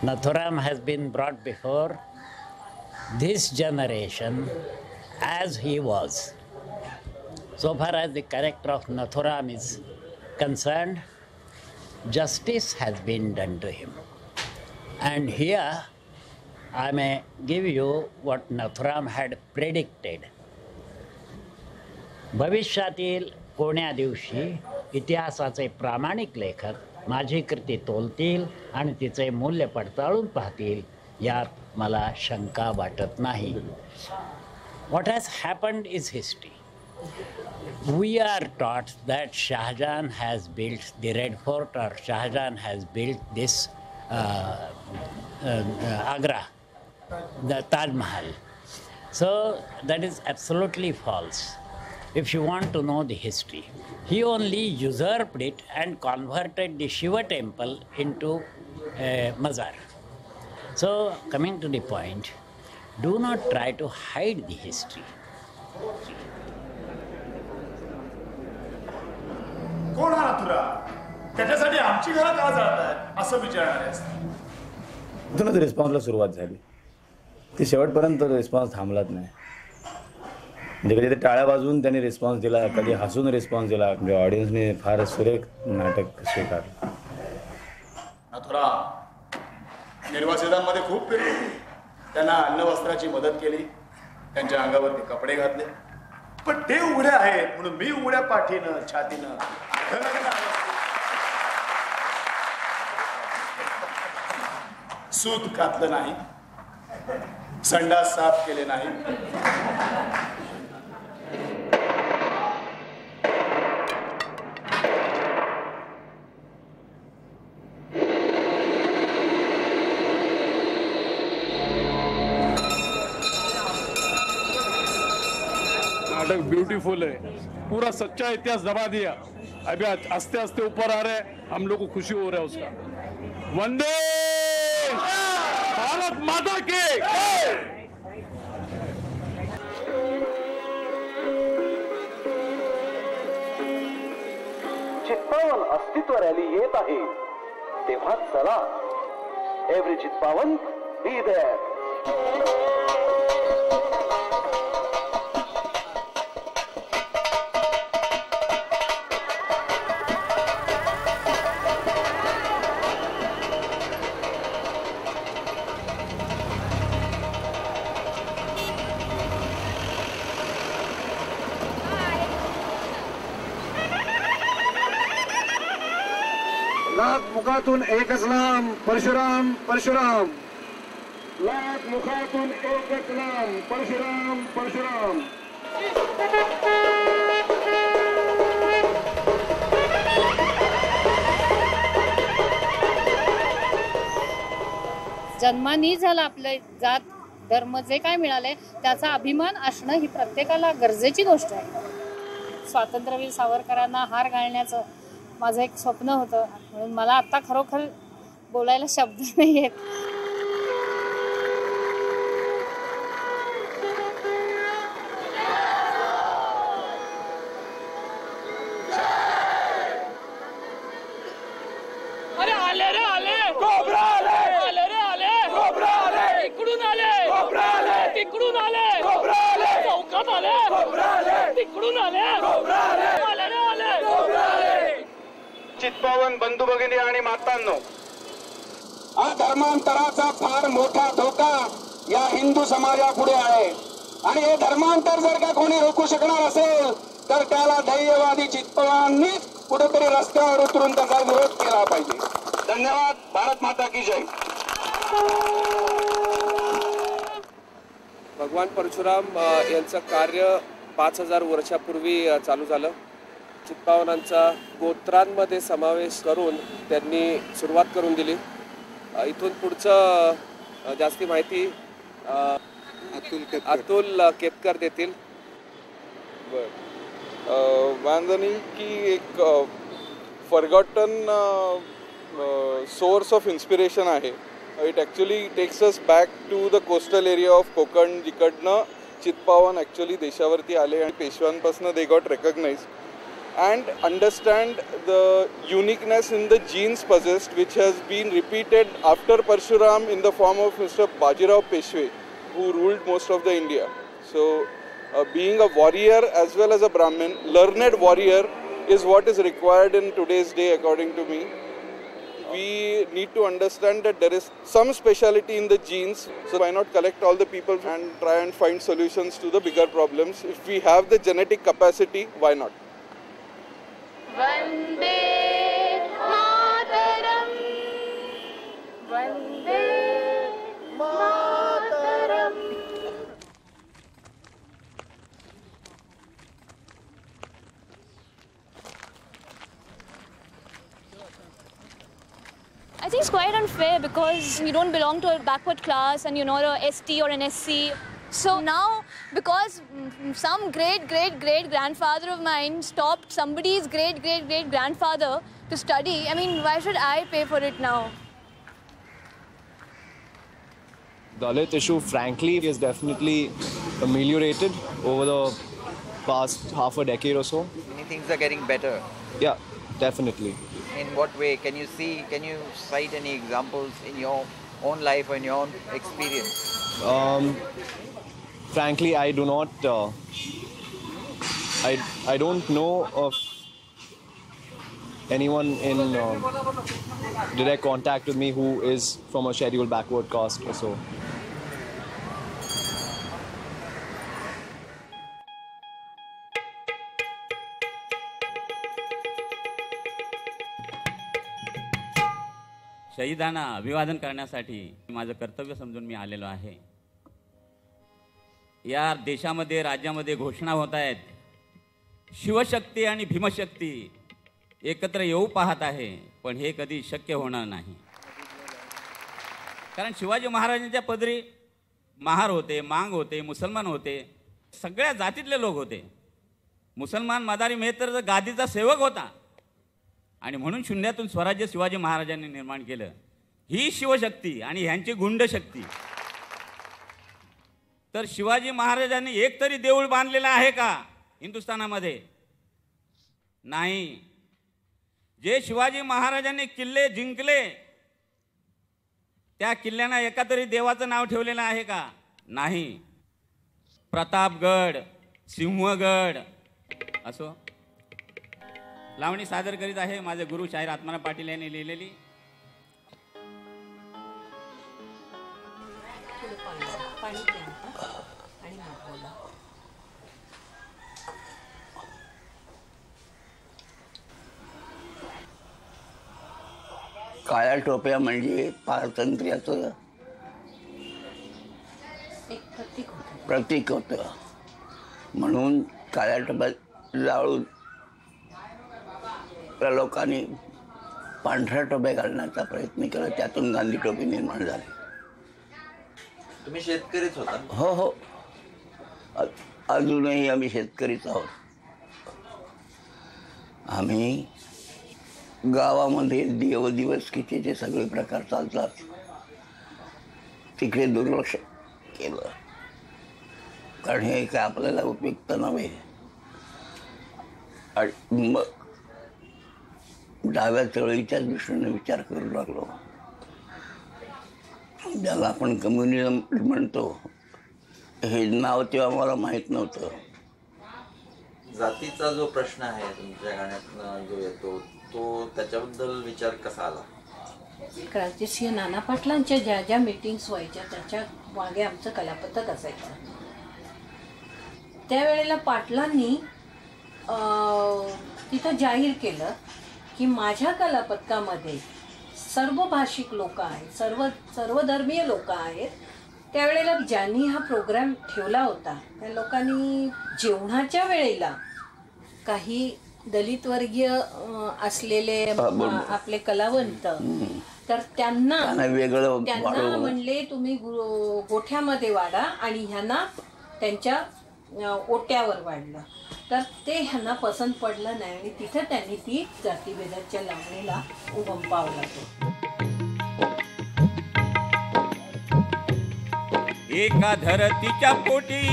Nathuram has been brought before this generation as he was. So far as the character of Nathuram is concerned, justice has been done to him. And here I may give you what Nathuram had predicted. भविष्यातील कोण्या दिवशी इतिहासाचे प्रामाणिक लेखक माझी कृती तोलतील आणि तिचे मूल्य पडताळून पाहतील यात मला शंका वाटत नाही. What has happened is history. We are taught that Shahjahan has built the Red Fort or Shahjahan has built this Agra, the Taj Mahal. So that is absolutely false. If you want to know the history, he only usurped it and converted the Shiva temple into a mazar. So coming to the point, do not try to hide the history. कोण हा नथुराम? त्याच्यासाठी आमची घरं का जातात असं विचारणारे असतात. इथूनच रिस्पॉन्सला सुरुवात झाली. ती शेवटपर्यंत रिस्पॉन्स थांबलाच नाही. म्हणजे कधी ते टाळ्या वाजवून त्यांनी रिस्पॉन्स दिला, कधी हसून रिस्पॉन्स दिला. म्हणजे ऑडियन्सने फार सुरेख नाटक स्वीकारलं. नथुराम निर्वासितांमध्ये खूप फिरले, त्यांना अन्न वस्त्राची मदत केली, त्यांच्या अंगावरती कपडे घातले. पण ते उघडे आहेत म्हणून मी उघड्या पाठीनं छातीनं सूत घातलं नाही, संडास साफ केले नाही. नाटक ब्यूटीफुल है, पूरा सच्चा इतिहास दबा दिया. अभी आस्ते आस्ते ऊपर आ रहे हैं, हम लोग को खुशी हो रहा है उसका. वंदे भारत माता की. चित्पावन अस्तित्व रॅली येत आहे तेव्हा चला, every Chitpavan be there. Lakh मुखातून एकच नाम परशुराम परशुराम. लाख मुखातून एकच नाम परशुराम परशुराम. जन्मानी झालं आपलं जात धर्म जे काय मिळाले त्याचा अभिमान असणं ही प्रत्येकाला गरजेची गोष्ट आहे. स्वातंत्र्यवीर सावरकरांना हार घालण्याचं माझं एक स्वप्न होतं, म्हणून मला आता खरोखर बोलायला शब्द नाही आहेत. अरे आले रे आले, कोबरा आले, आले रे आले, कोबरा आले, तिकडून आले, कोबरा आले, तिकडून आले, कोबरा आले, चौकात आले, कोबरा आले, तिकडून आले, कोबरा आले, आले रे आले, कोबरा आले. चित्पावन बंधू भगिनी आणि मातांनो, हा धर्मांतराचा फार मोठा धोका या हिंदू समाजापुढे आहे. आणि हे धर्मांतर जर का कोणी रोखू शकणार असेल तर त्याला ध्येयवादी चित्पावांनीच कुठेतरी रस्त्यावर उतरून त्याचा विरोध केला पाहिजे. धन्यवाद. भारत माता की जय. भगवान परशुराम यांचं कार्य 5000 वर्षापूर्वी चालू झालं. चित्पावनांचा गोत्रांमध्ये समावेश करून त्यांनी सुरुवात करून दिली. इथून पुढचं जास्ती माहिती अतुल केतकर देतील. बांधणी की एक फॉरगॉटन सोर्स ऑफ इन्स्पिरेशन आहे. It actually takes us back to the coastal area of Konkan, जिकडनं चित्पावन ॲक्च्युली देशावरती आले आणि पेशव्यांपासून they got recognise. and understand the uniqueness in the genes possessed, which has been repeated after Parshuram in the form of Mr. Bajirao Peshwe, who ruled most of the India. So being a warrior as well as a Brahmin, learned warrior, is what is required in today's day according to me. We need to understand that there is some speciality in the genes, so why not collect all the people and try and find solutions to the bigger problems? If we have the genetic capacity, why not? Vande Mataram, Vande Mataram. I think it's quite unfair because you don't belong to a backward class and you're not a ST or an SC. So now, because some great grandfather of mine stopped somebody's great grandfather to study, I mean, why should I pay for it now? Dalit issue, frankly, is definitely ameliorated over the past half a decade or so. Many things are getting better. Yeah, definitely. In what way? Can you cite any examples in your own life or in your own experience? Frankly, I do not. I don't know of anyone in direct contact with me who is from a scheduled backward caste or so. शहीदांना अभिवादन करण्यासाठी माझं कर्तव्य समजून मी आलेलो आहे. या देशामध्ये राज्यामध्ये घोषणा होत आहेत. शिवशक्ती आणि भीमशक्ती एकत्र येऊ पाहत आहे, पण हे कधी शक्य होणार नाही. कारण शिवाजी महाराजांच्या पदरी महार होते, मांग होते, मुसलमान होते, सगळ्या जातीतले लोक होते. मुसलमान मदारी मेहतर गादीचा सेवक होता आणि म्हणून शून्यातून स्वराज्य शिवाजी महाराजांनी निर्माण केलं. ही शिवशक्ती आणि ह्यांची गुंडशक्ती. तर शिवाजी महाराजांनी एक तरी देऊळ बांधलेलं आहे का हिंदुस्थानामध्ये? नाही. जे शिवाजी महाराजांनी किल्ले जिंकले त्या किल्ल्यांना एका तरी देवाचं नाव ठेवलेलं आहे का? नाही. प्रतापगड, सिंहगड असो. लावणी सादर करीत आहे माझे गुरु शाहीर आत्माराम पाटील यांनी लिहिलेली. काळ्या टोप्या म्हणजे पारतंत्र्याचं प्रतीक होतं. म्हणून काळ्या टोप्यात जाळून त्या लोकांनी पांढऱ्या टोप्या घालण्याचा प्रयत्न केला. त्यातून गांधी टोपी निर्माण झाली. तुम्ही शेतकरीच होता? हो हो, अजूनही आम्ही शेतकरीच आहोत. आम्ही गावामध्ये देवदिवसकीचे सगळे प्रकार चालतात तिकडे दुर्लक्ष केलं, कारण हे काय आपल्याला उपयुक्त नव्हे. मग डाव्या चळवळीच्याच दृष्टीने विचार करू लागलो, ज्याला आपण कम्युनिझम म्हणतो. हे नाव तेव्हा मला माहीत नव्हतं. जातीचा जो प्रश्न आहे तुमच्या गाण्यात जो येतो तो त्याच्याबद्दल विचार कसा आला? क्रांतिसिंह नाना पाटलांच्या ज्या ज्या मीटिंग्स व्हायच्या त्याच्या मागे आमचं कलापथक असायचं. त्यावेळेला पाटलांनी तिथं जाहीर केलं की माझ्या कलापथकामध्ये सर्व भाषिक लोक आहेत, सर्वधर्मीय लोक आहेत. त्यावेळेला ज्यांनी हा प्रोग्राम ठेवला होता त्या लोकांनी जेवणाच्या वेळेला काही दलित वर्गीय असलेले आपले कलावंत, तर त्यांना म्हणले तुम्ही गोठ्यामध्ये वाढा आणि ह्यांना त्यांच्या ओट्यावर वाढलं. तर ते ह्यांना पसंत पडलं नाही आणि तिथं त्यांनी ती जातीभेदाच्या लावणीला उगम पावला. एका धरतीच्या पोटी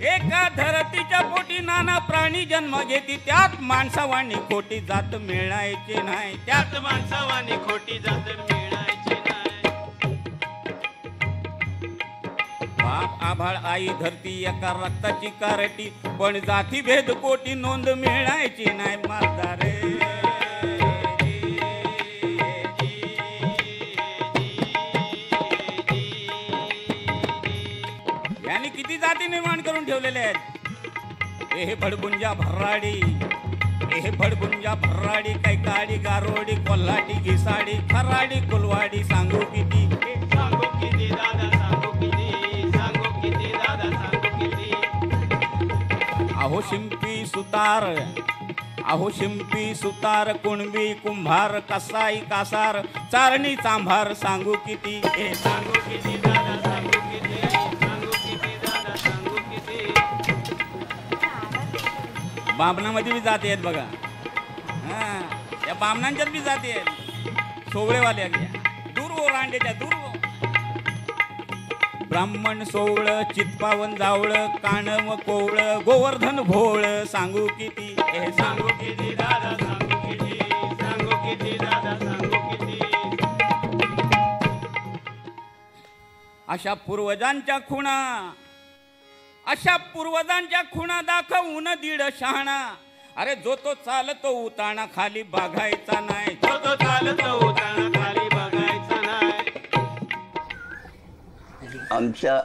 एका धरतीच्या पोटी नाना प्राणी जन्म घेती, त्यात माणसावानी खोटी जात मिळायची नाही, त्यात माणसावानी खोटी जात मिळायची नाही. बाप आभाळ आई धरती एका रक्ताची कारटी, पण जाती भेद पोटी नोंद मिळायची नाही. मारदारे यांनी किती जाती निर्माण करून ठेवलेले आहेत. हे भडगुंजा भर्राडी, हे भडगुंजा भर्राडी, कैकाडी गारोडी कोल्हाटी घिसाडी खराडी कुलवाडी, सांगू किती सांगू किती दादा, सांगू किती, सांगू किती दादा, सांगू किती. अहो शिंपी सुतार, अहो शिंपी सुतार, कुणबी कुंभार कसाई कासार चारणी चांभार, सांगू किती, हे सांगू किती दादा, सांगू किती, सांगू किती दादा, सांगू किती. बामणामध्ये बी जाती आहेत बघा, हा या बामणांच्यात बी जाती आहेत, सोवळेवाल्या दूर हो रांडेच्या दूर हो. ब्राह्मण सोवळ चित्पावन जावळ काणव कोवळ गोवर्धन भोळ, सांगू किती, हे सांगू किती दादा, सांगू किती, सांगू किती दादा, सांगू किती. अशा पूर्वजांच्या खुणा, अशा पूर्वजांच्या खुणा दाखवून दीड शहाणा. अरे जो तो चालतो उताना खाली बघायचा नाही, जो तो चालतो उताना खाली बघायचा नाही. आमच्या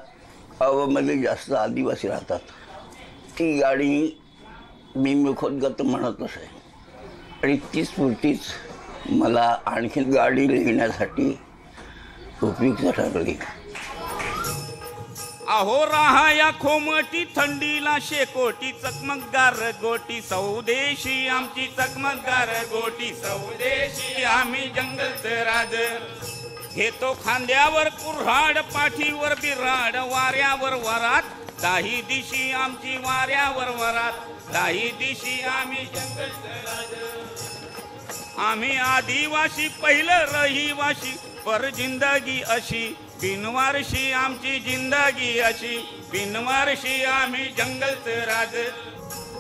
गावामध्ये जास्त आदिवासी राहतात. ती गाडी मी मुखोद्गत म्हणत असे आणि ती स्फूर्तीच मला आणखीन गाडी लिहिण्यासाठी उपयुक्त ठरली. अहो राहा या खोमटी थंडीला शेकोटी, चकमकगार गोटी सौदेशी आमची चकमकगार गोटी सौदेशी. आम्ही जंगलचं राज घेतो खांद्यावर कुऱ्हाड, पाठीवर बिराड वाऱ्यावर वरात, दाही दिशी आमची वाऱ्यावर वरात, दाही दिशी आम्ही जंगलचं राज. आम्ही आदिवासी पहिलं रहिवाशी, पर जिंदगी अशी बिनवारशी आमची जिंदगी अशी, बिनवारशी आम्ही जंगलचं राज.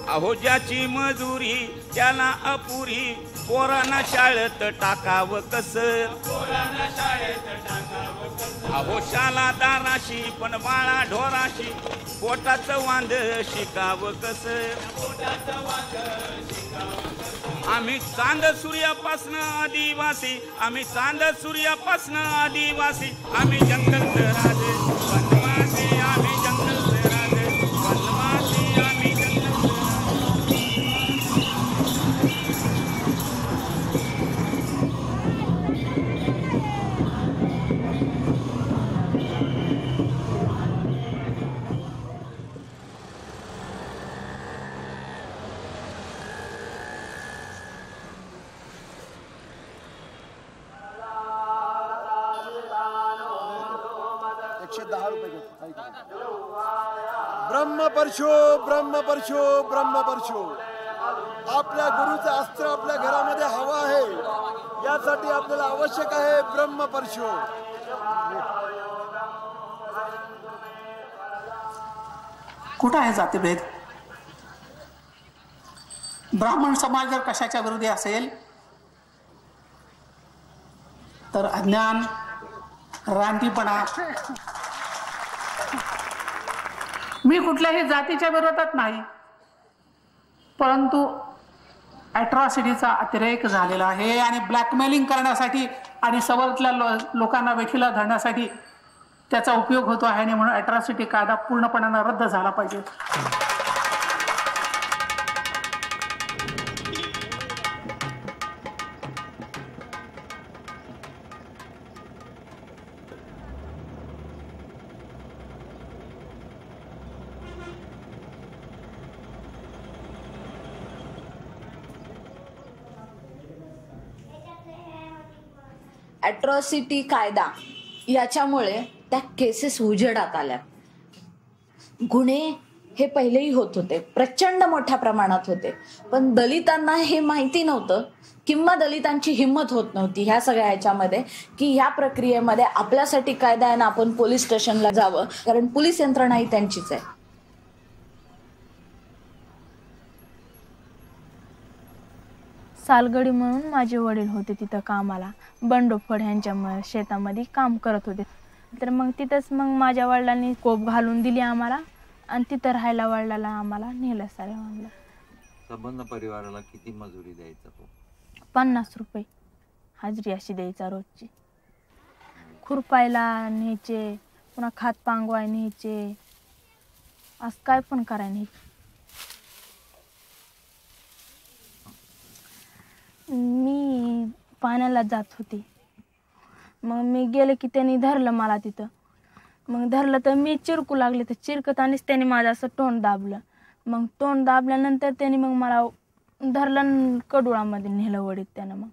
अहो ज्याची मजुरी त्याला अपुरी, पोरांना शाळेत टाकावं कसं, पोरांना शाळेत टाकावं कसं. अहो शाला दाराशी पण बाळा ढोराशी, पोटाचं वांद शिकावं कसं, पोटाचं वांद शिकावं कसं. आम्ही चांद सूर्यापासनं आदिवासी, आम्ही चांद सूर्यापासनं आदिवासी, आम्ही जंगलचं राज वनवासी, आम्ही जंगलचं राज वनवासी, आम्ही जंगलचं राज. ब्रह्मपर्शो ब्रह्मपर्शो ब्रह्मपर्शो. आपल्या गुरुचं अस्त्र आपल्या घरामध्ये हवं आहे, यासाठी आपल्याला आवश्यक आहे ब्रह्मपर्शो. कुठं आहे जातीभेद? ब्राह्मण समाज जर कशाच्या विरोधी असेल तर अज्ञान, रानटीपणा. मी कुठल्याही जातीच्या विरोधात नाही, परंतु ॲट्रॉसिटीचा अतिरेक झालेला आहे आणि ब्लॅकमेलिंग करण्यासाठी आणि सवरतल्या लोकांना वेठीला धरण्यासाठी त्याचा उपयोग होतो आहे आणि म्हणून ॲट्रॉसिटी कायदा पूर्णपणाने रद्द झाला पाहिजे. ॲट्रॉसिटी कायदा याच्यामुळे त्या केसेस उजेडात आल्या. गुन्हे हे पहिलेही होत होते, प्रचंड मोठ्या प्रमाणात होते, पण दलितांना हे माहिती नव्हतं किंवा दलितांची हिंमत होत नव्हती ह्या सगळ्या ह्याच्यामध्ये की ह्या प्रक्रियेमध्ये आपल्यासाठी कायदा आहे ना आपण पोलीस स्टेशनला जावं, कारण पोलीस यंत्रणा ही त्यांचीच आहे. सालगडी म्हणून माझे वडील होते तिथं कामाला, बंडोफळ ह्यांच्या शेतामध्ये काम करत होते. तर मग तिथंच मग माझ्या वडिलांनी कोप घालून दिली आम्हाला आणि तिथं राहायला वडिलाला आम्हाला नेलं सारे म्हणलं. संबंध परिवाराला किती मजुरी द्यायचा तो? 50 रुपये हाजरी अशी द्यायचा रोजची. खुरपायला न्यायचे, पुन्हा खात पांगवाय न्यायचे, असं काय पण करायला न्यायचे. मी पाण्याला जात होते, मग मी गेले की त्यांनी धरलं मला तिथं. मग धरलं तर मी चिरकू लागले, तर चिरकतानीच त्यांनी माझं असं तोंड दाबलं. मग तोंड दाबल्यानंतर त्यांनी मग मला धरलं, कडुळामध्ये नेलं वडीत त्यानं. मग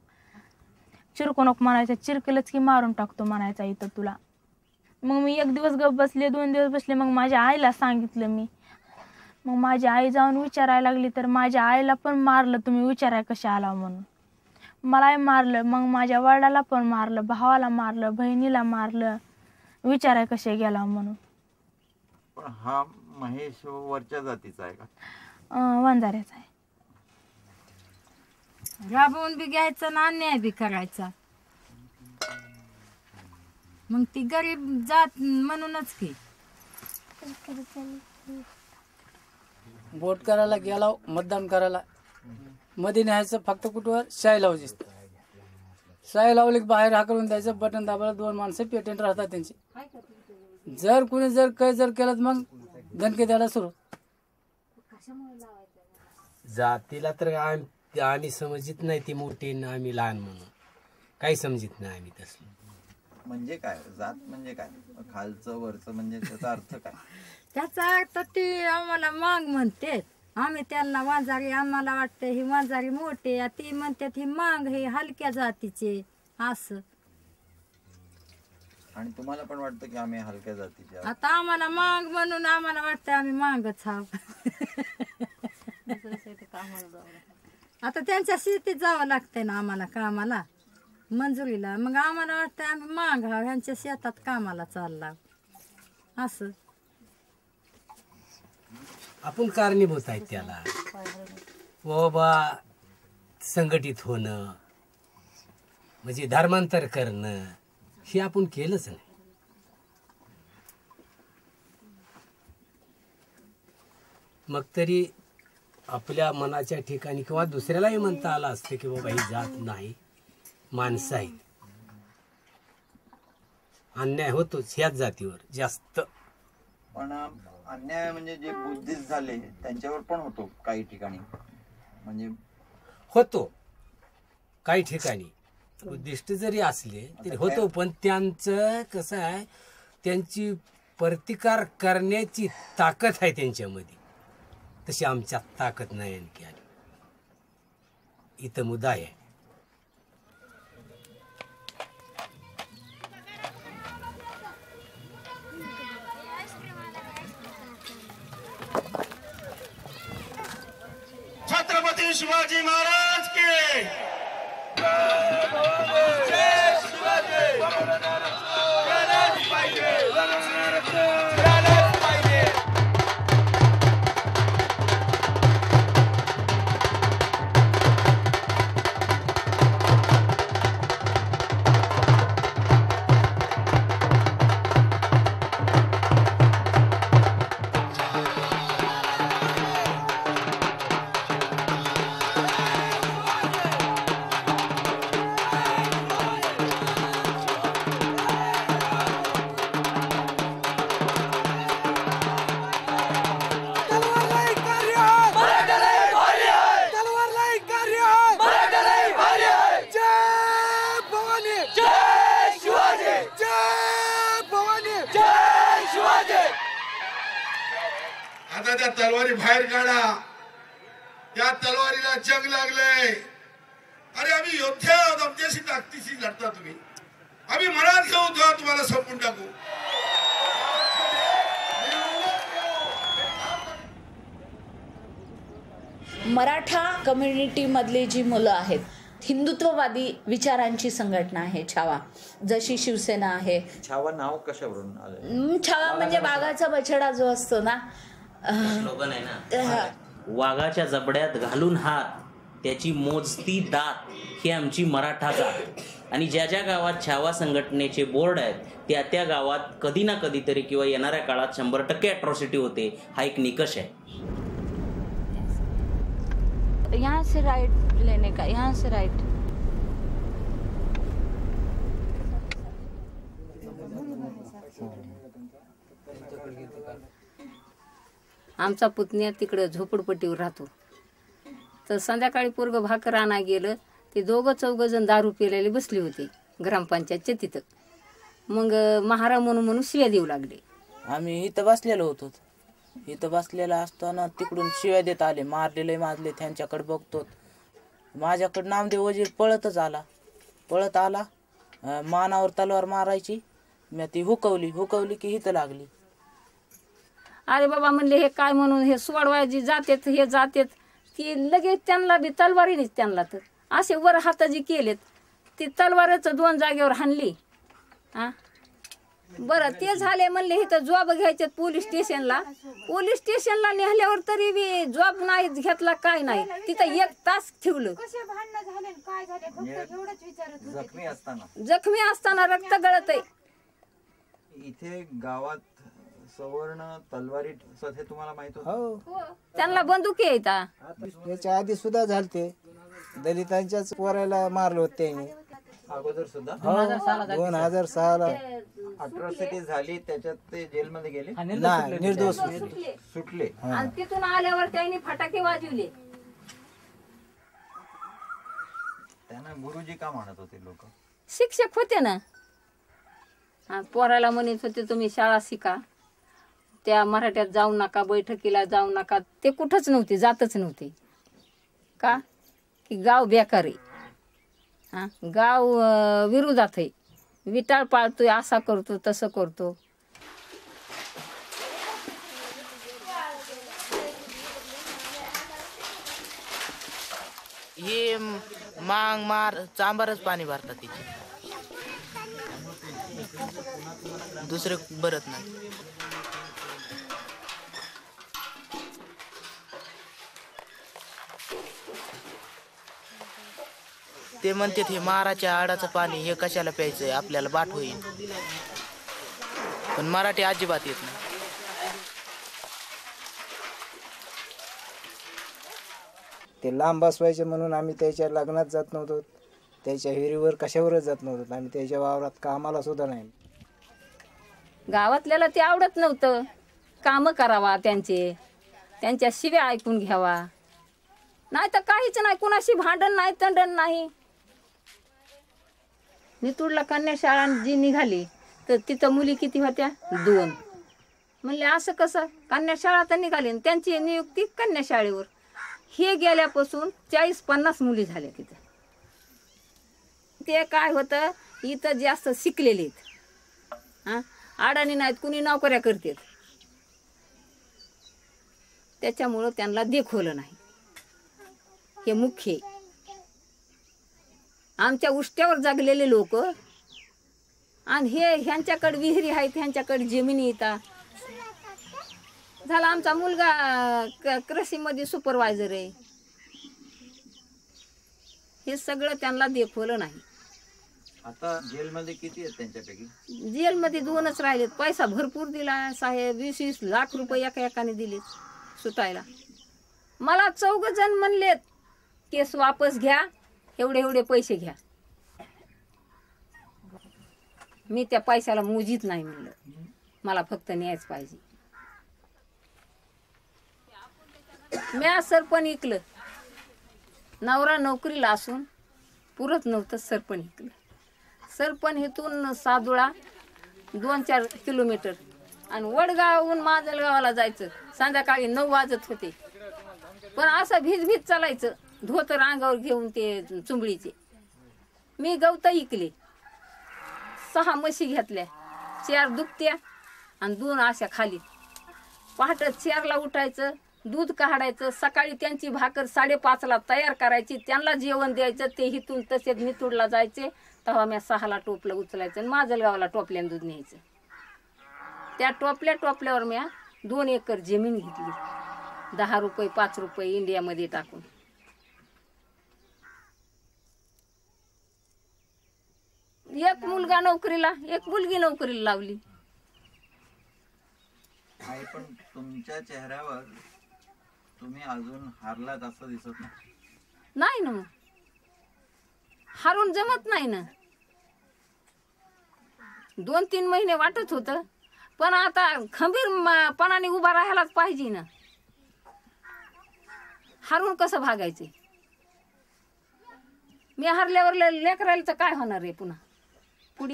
चिरकू नको म्हणायचं, चिरकलंच की मारून टाकतो म्हणायचा इथं तुला. मग मी 1 दिवस गप बसले, 2 दिवस बसले. मग माझ्या आईला सांगितलं मी. मग माझी आई जाऊन विचारायला लागली, तर माझ्या आईला पण मारलं, तुम्ही विचाराय कशा आला म्हणून. मलाही मारलं, मग माझ्या वडिलाला पण मारलं, भावाला मारलं, बहिणीला मारलं, विचाराय कसे गेला म्हणून. पण हा महेश वरच्या जातीचा आहे का? वंजाऱ्याचा आहे. राबवून बी घ्यायचा ना अन्याय बी करायचा. मग ती गरीब जात म्हणूनच की. वोट करायला गेला, मतदान करायला मध्ये न्यायचं, फक्त कुठवर शाई लावू दिसतं. शाई लावली की बाहेर हाकलून द्यायचं, बटन दाबायला 2 माणसं पेटेंट राहतात त्यांची. जर कुणी जर केलं मग दणके द्यायला सुरू. जातीला तर आम्ही समजित नाही, ती मोठी आम्ही लहान म्हणून काही समजित नाही आम्ही तसलं. म्हणजे काय जात म्हणजे काय? खालचं वरचं म्हणजे त्याचा अर्थ काय? त्याचा अर्थ ती आम्हाला मांग म्हणते, आम्ही त्यांना वांजारी, आम्हाला वाटतं ही वांजारी मोठे, ती म्हणतात ही मांग, हे हलक्या जातीचे असं. आणि तुम्हाला पण वाटतं की आम्ही हलक्या जातीचे? आता आम्हाला मांग म्हणून आम्हाला वाटतं आम्ही मांगच आहोत. आता त्यांच्या शेतीत जावं लागतंय ना आम्हाला कामाला, मंजुरीला. मग आम्हाला वाटतं आम्ही मांग आहोत, ह्यांच्या शेतात कामाला चालला असं. आपण कारणीभूत आहेत त्याला. बाबा संघटित होणं म्हणजे धर्मांतर करणं हे आपण केलंच नाही. मग तरी आपल्या मनाच्या ठिकाणी किंवा दुसऱ्यालाही म्हणता आलं असतं की बाबा ही जात नाही, माणसं आहेत. अन्याय होतोच ह्याच जातीवर जास्त. पण अन्याय म्हणजे जे बुद्धिस्ट झाले त्यांच्यावर पण होतो काही ठिकाणी, म्हणजे होतो काही ठिकाणी. बुद्धिस्ट जरी असले तरी होतो, पण त्यांचं कसं आहे, त्यांची प्रतिकार करण्याची ताकद आहे त्यांच्यामध्ये, तशी आमच्यात ताकद नाही. आणखी इथं मुद्दा आहे. छत्रपती शिवाजी महाराज के आता त्या तलवारी बाहेर काढा, त्या तलवारीला जंग लागलंय. अरे आम्ही योद्धे आहोत, आमच्याशी ताकदीशी लढता तुम्ही. आम्ही मनात घेऊ तेव्हा तुम्हाला संपून टाकू. मराठा कम्युनिटी मधली जी मुलं आहेत, हिंदुत्ववादी विचारांची संघटना आहे छावा, जशी शिवसेना आहे. छावा नाव कशावरून आलं? छावा म्हणजे वाघाचा बछडा जो असतो ना, स्लोगन आहे ना, वाघाच्या जबड्यात घालून हात त्याची मोजती दात ही आमची मराठा जात. आणि ज्या ज्या गावात छावा संघटनेचे बोर्ड आहेत त्या त्या गावात कधी ना कधीतरी किंवा येणाऱ्या काळात 100% अॅट्रॉसिटी होते. हा एक निकष आहे. यहाँ से राइट लेने का, यहाँ से राइट. आमचा पुतण्या तिकडं झोपडपट्टीवर राहतो. तर संध्याकाळी पोरगं भाकर आणा गेलं, ते 2-4 जण दारू पिलेले बसले होते ग्रामपंचायतच्या तिथं. मग महाराज म्हणून शिव्या देऊ लागले. आम्ही इथं बसलेलो होतो. इथं बसलेला असताना तिकडून शिव्या देत आले. मारलेले मारले, त्यांच्याकडे बघतो. माझ्याकडे नामदेव वजीर पळत आला. मानावर तलवार मारायची. मी ती हुकवली की इथं लागली. अरे बाबा म्हणले हे काय म्हणून हे सोडवायची जातेत, हे जातेत. ती लगेच त्यांना बी तलवारीनेच त्यांना तर असे वर हाताजी केलेत. ती तलवारच 2 जागेवर हाणली. हा बरं ते झाले म्हणले इथं जॉब घ्यायचे पोलीस स्टेशनला नेल्यावर तरी बी जॉब नाही घेतला, काय नाही. तिथं 1 तास ठेवलं. जखमी असताना रक्त गळत आहे. इथे गावात सवर्ण तलवारी हे तुम्हाला माहित होतं? हो, त्यांना बंदुकी येतात. याच्या आधी सुद्धा झालते. दलितांच्याच पोराला मारलं होतं त्यांनी अगोदर सुद्धा. 2006ला अट्रॉसिटी झाली, त्याच्यात ते जेलमध्ये गेले नाही, निर्दोष सुटले. आणि तिथून आल्यावर त्यांनी फटाके वाजवले. त्यांना गुरुजी का म्हणत होते लोक? शिक्षक होते ना. पोराला म्हणत होते तुम्ही शाळा शिका, त्या मराठ्यात जाऊ नका, बैठकीला जाऊ नका. ते कुठंच नव्हते, जातच नव्हते. का की गाव बेकार आहे. गाव विरोधात आहे. विटाळ पाळतोय, असा करतो तसं करतो. हे मार चांबारच पाणी भरतात तिथे, दुसरे भरत नाही. ते म्हणतात हे माराच्या आडाचं पाणी हे कशाला प्यायचंय, आपल्याला बाट होईल. पण मराठी अजिबात येत नाही. ते लांब बसवायचे म्हणून आम्ही त्याच्या लग्नात जात नव्हतो, त्याच्या विहिरीवर कशावरच जात नव्हतो. आम्ही त्याच्या वावरात कामाला सुद्धा नाही. गावातल्याला ते आवडत नव्हतं. कामं करावा त्यांच्या शिव्या ऐकून घ्यावा. नाही तर काहीच नाही, कुणाशी भांडण नाही, तंडण नाही. नितूरला कन्या शाळा जी निघाली तर तिथं मुली किती होत्या? 2. म्हणले असं कसं? कन्या शाळा तर निघाली, त्यांची नियुक्ती कन्या शाळेवर. हे गेल्यापासून 40-50 मुली झाल्या तिथं. ते काय होतं, इथं जास्त शिकलेले आहेत. अडाणी नाहीत, कुणी नोकऱ्या करतात. त्याच्यामुळं त्यांना देखवलं नाही. हे मुख्य आहे. आमच्या उष्ट्यावर जगलेले लोक आणि ह्यांच्याकडे विहिरी आहेत, ह्यांच्याकडे जमिनी येतात. झाला आमचा मुलगा कृषीमध्ये सुपरवायझर आहे. हे सगळं त्यांना देखवलं नाही. आता जेलमध्ये किती आहेत त्यांच्यापैकी? जेलमध्ये 2च राहिलेत. पैसा भरपूर दिला साहेब, 20-20 लाख रुपये एकाने दिले सुटायला. मला 4 जण म्हणलेत केस वापस घ्या, एवढे पैसे घ्या. मी त्या पैशाला मोजीत नाही म्हणलं, मला फक्त न्यायच पाहिजे. म्या सरपण इकलं. नवरा नोकरीला असून पुरत नव्हतं, सरपण इकलं. सरपण इथून सादुळा 2-4 किलोमीटर आणि वडगावहून माजलगावाला जायचं. संध्याकाळी 9 वाजत होते. पण असं भीज चालायचं, धोतर अंगावर घेऊन ते चुंबळीचे. मी गवत इकले. 6 म्हशी घेतल्या, 4 दुभत्या आणि 2 अशा खाली. पहाटे 4ला उठायचं, दूध काढायचं. सकाळी त्यांची भाकर 5:30ला तयार करायची, त्यांना जेवण द्यायचं. ते इथून तसेच नितूरला जायचे. तेव्हा मी 6ला टोपलं उचलायचं आणि माजलगावला टोपल्यानं दूध न्यायचं. त्या टोपल्यावर मी 2 एकर जमीन घेतली. 10 रुपये 5 रुपये इंडियामध्ये टाकून. एक मुलगा नोकरीला, एक मुलगी नोकरीला लावली. आई, पण तुमच्या चेहऱ्यावर तुम्ही अजून हारलात असं दिसत नाही. नाही ना, मग हारून जमत नाही ना. 2-3 महिने वाटत होतं, पण आता खंबीरपणाने उभा राहायलाच पाहिजे ना. हारून कसं भागायचं? मी हारल्यावर लेकरायला तर काय होणार आहे पुन्हा पुढे?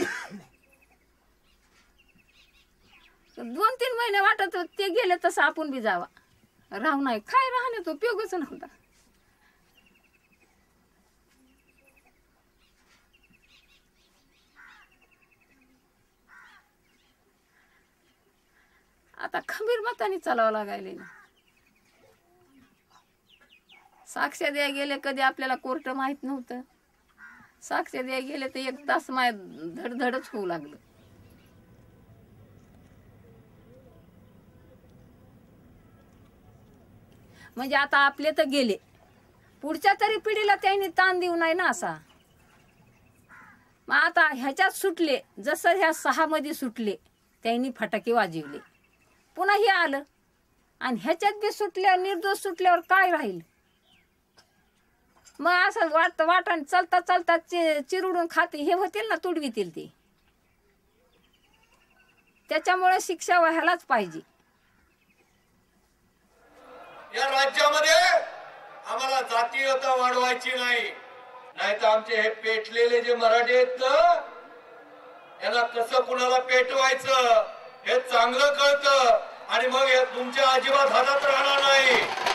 2-3 महिने वाटत ते गेले तसं आपण बी जावा. राहू नाही, काय राहण्यात उपयोगच नव्हता. आता खंबीर मताने चालावं लागायले ना. साक्ष द्या गेले कधी आपल्याला कोर्ट माहित नव्हतं. साक्ष द्या गेले तर 1 तास माय धडधडच होऊ लागलं. म्हणजे आता आपले तर गेले, पुढच्या तरी पिढीला त्यांनी ताण देऊ नाही ना असा. मग आता ह्याच्यात सुटले, जसं ह्या 6 मध्ये सुटले त्यांनी फटाके वाजवले, पुन्हा हे आलं आणि ह्याच्यात बी सुटल्यावर निर्दोष सुटल्यावर काय राहील? मग असं वाटाने चालता चालता चिरडून खाते हे होतील ना, तुडवितील ते. त्याच्यामुळे शिक्षा व्हायलाच पाहिजे. या राज्यामध्ये आम्हाला जातीयता वाढवायची नाही, नाहीतर आमचे हे पेटलेले जे मराठी आहेत ना, यांना कसं कुणाला पेटवायचं हे चांगलं कळतं आणि मग हे तुमच्या अजिबात हातात राहणार नाही.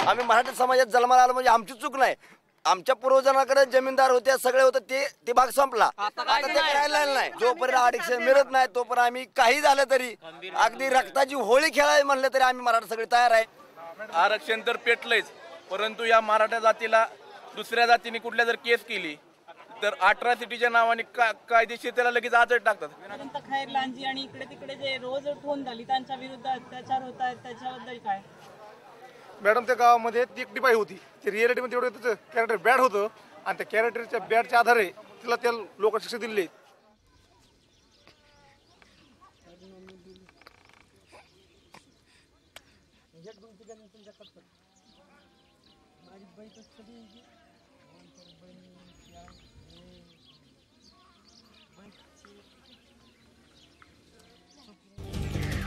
आम्ही मराठी समाजात जन्माला आलो म्हणजे आमची चूक नाही. आमच्या पूर्वजांकडे जमीनदार होते, सगळे होते, ते भाग संपला. आता ते करायला नाही. जोपर्यंत आरक्षण मिळत नाही तोपर्यंत आम्ही काही झालं तरी अगदी रक्ताची होळी खेळायला म्हणलं तरी आम्ही मराठा सगळे तयार आहे. आरक्षण तर पेटलंच, परंतु या मराठा जातीला दुसऱ्या जातीने कुठल्या जर केस केली तर 18 सिटीच्या नावाने कायदेशीर त्याला लगेच आजच टाकतात. खैर लांजी आणि इकडे तिकडे जे रोज उठवून दलितांच्या विरुद्ध अत्याचार होत आहेत त्याच्याबद्दल काय? मॅडम, त्या गावामध्ये ती एकटी बाई होती, ते रिअलिटीमध्ये एवढं त्याचं कॅरेक्टर बॅड होतं आणि त्या कॅरेक्टरच्या बॅडच्या आधारे तिला त्या लोक शिक्षा दिली.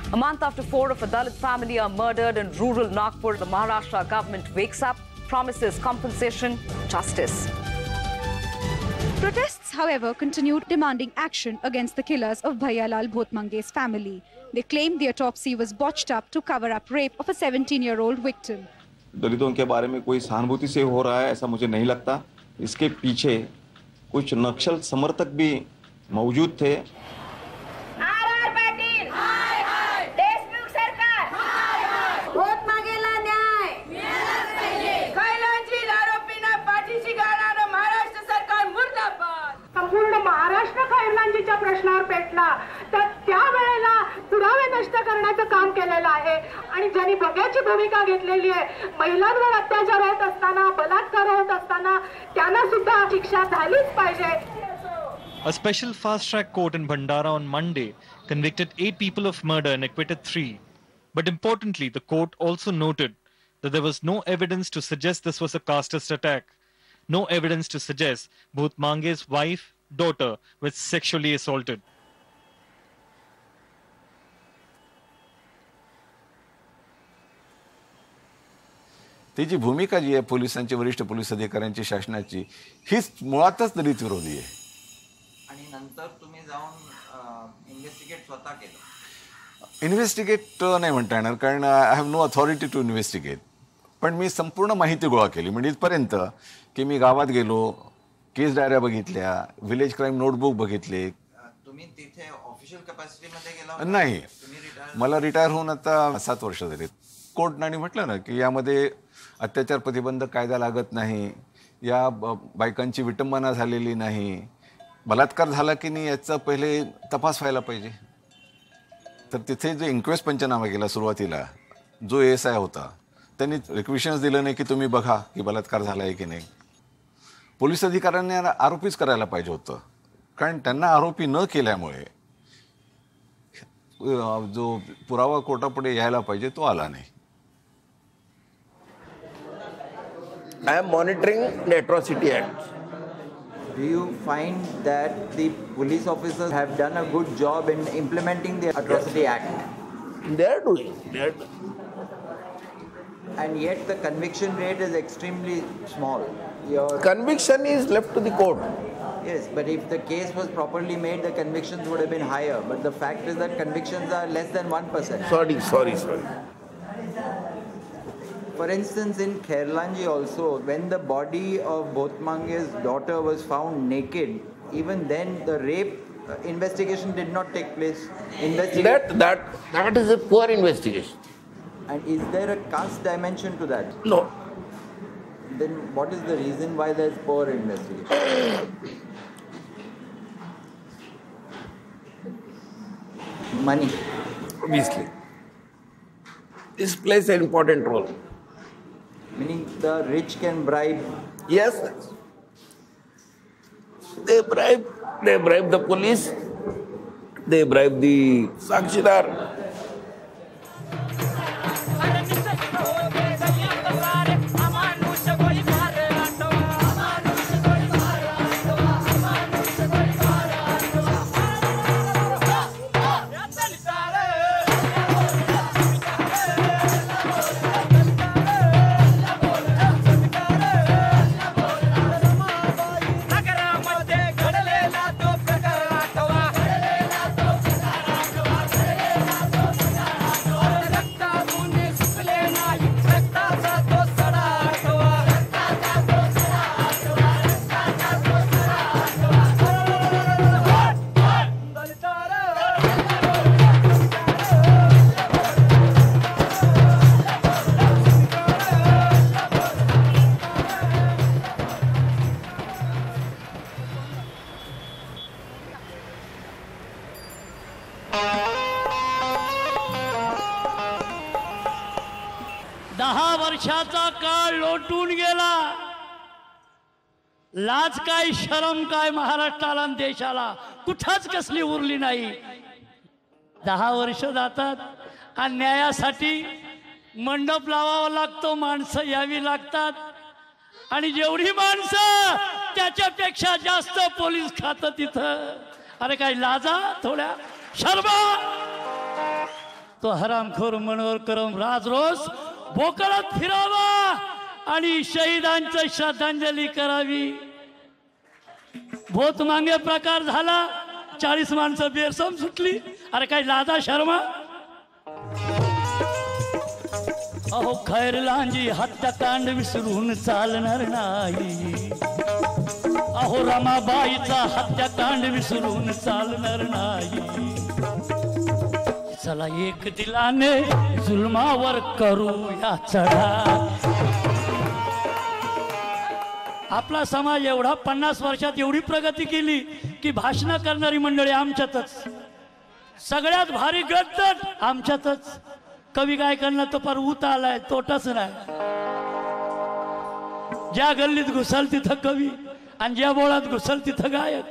A month after 4 of a Dalit family are murdered in rural Nagpur, the Maharashtra government wakes up, promises compensation, justice. Protests, however, continued demanding action against the killers of Bhaiyalal Bhotmange's family. They claimed the autopsy was botched up to cover up rape of a 17-year-old victim. दलितों के बारे में कोई सहानुभूति से हो रहा है ऐसा मुझे नहीं लगता. इसके पीछे कुछ नक्सल समर्थक भी मौजूद थे. संपूर्ण महाराष्ट्र खैरलांजीच्या प्रश्नावर पेटला तर त्यावेळेला पुरावे नष्ट करण्याचं काम केलेलं आहे आणि ज्यांनी बघ्याची भूमिका घेतलेली आहे, महिलांवर अत्याचार होत असताना, बलात्कार होत असताना त्यांना सुद्धा शिक्षा झालीच पाहिजे. A special fast-track court in Bhandara on Monday convicted 8 people of murder and acquitted 3. But importantly, the court also noted that there was no evidence to suggest this was a casteist attack. No evidence to suggest Bhotmange's wife, daughter was sexually assaulted. त्याची भूमिका जी आहे पोलिसांची, वरिष्ठ police अधिकाऱ्यांची, शासनाची, हीच मुळातच दलित विरोधी आहे. आणि नंतर तुम्ही जाऊन इन्व्हेस्टिगेट स्वतः केलं? इन्व्हेस्टिगेट नाही म्हणता येणार, कारण I have no authority to investigate. पण मी संपूर्ण माहिती गोळा केली, म्हणजे इथपर्यंत की मी गावात गेलो, केस डायऱ्या बघितल्या, विलेज क्राईम नोटबुक बघितले. तुम्ही तिथे ऑफिशियल कॅपॅसिटीमध्ये गेला? नाही, मला रिटायर होऊन आता 7 वर्ष झाली. कोर्टाने म्हटलं ना की यामध्ये अत्याचार प्रतिबंधक कायदा लागत नाही, या बायकांची विटंबना झालेली नाही, बलात्कार झाला की नाही याचा पहिले तपास व्हायला पाहिजे. तर तिथे जो इन्क्वेस्ट पंचनामा केला सुरुवातीला, जो ASI होता त्यांनी रिक्वेशन्स दिलं नाही की तुम्ही बघा की बलात्कार झाला आहे की नाही. पोलीस अधिकाऱ्यांनी आरोपीच करायला पाहिजे होतं, कारण त्यांना आरोपी न केल्यामुळे जो पुरावा कोर्टापुढे यायला पाहिजे तो आला नाही. I am monitoring the Atrocity Act. Do you find that the police officers have done a good job in implementing the Atrocity Act? They are doing. And yet the conviction rate is extremely small. Conviction is left to the court. Yes, but if the case was properly made, the convictions would have been higher. But the fact is that convictions are less than 1%. Sorry. For instance, in Khairlanji also, when the body of Bhotmange's daughter was found naked, even then the rape investigation did not take place. That is a poor investigation. And is there a caste dimension to that? No. Then what is the reason why there's poor investigation? Money. Obviously. This plays an important role. Meaning the rich can bribe? Yes. They bribe the police. They bribe the Sakshidar. वर्षाचा काळ लोटून गेला. लाज काय शरम काय महाराष्ट्राला आणि देशाला कुठंच कसली उरली नाही. 10 वर्ष जातात आणि न्यायासाठी मंडप लावावा लागतो, माणसं यावी लागतात आणि जेवढी माणसं त्याच्यापेक्षा जास्त पोलीस खातं तिथं. अरे काय लाजा थोड्या शर्मा. तो हरामखोर मनोहर करम राज रोज भोकळत फिरावा आणि शहीदांची श्रद्धांजली करावी. भोतमांगे प्रकार झाला, 40 माणसं बेरसम सुटली. अरे काय लाजा शर्मा. अहो खैरलांजी हत्याकांड विसरून चालणार नाही. अहो रमाबाईचा हत्याकांड विसरून चालणार नाही. चला एक दिलाने जुलमावर करूया चढा. आपला समाज एवढा 50 वर्षात एवढी प्रगती केली की भाषण करणारी मंडळी आमच्यातच, सगळ्यात भारी गद्दट आमच्यातच. कवी गायकांना तो फार ऊत आलाय, तोटाच नाही. ज्या गल्लीत घुसल तिथं कवी आणि ज्या बोळात घुसल तिथं गायक.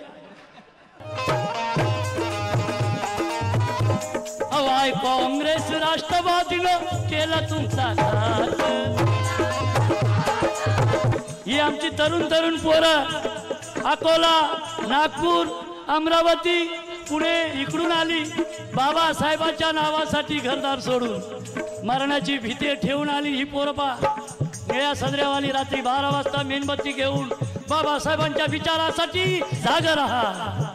हवाय काँग्रेस राष्ट्रवादीनं केला तुमचा घात. ही आमची तरुण पोरं अकोला, नागपूर, अमरावती, पुणे इकडून आली. बाबासाहेबांच्या नावासाठी घरदार सोडून मरणाची भीती ठेवून आली ही पोरं. निळ्या सदऱ्यावाली रात्री 12 वाजता मेणबत्ती घेऊन बाबासाहेबांच्या विचारासाठी जागा राहा.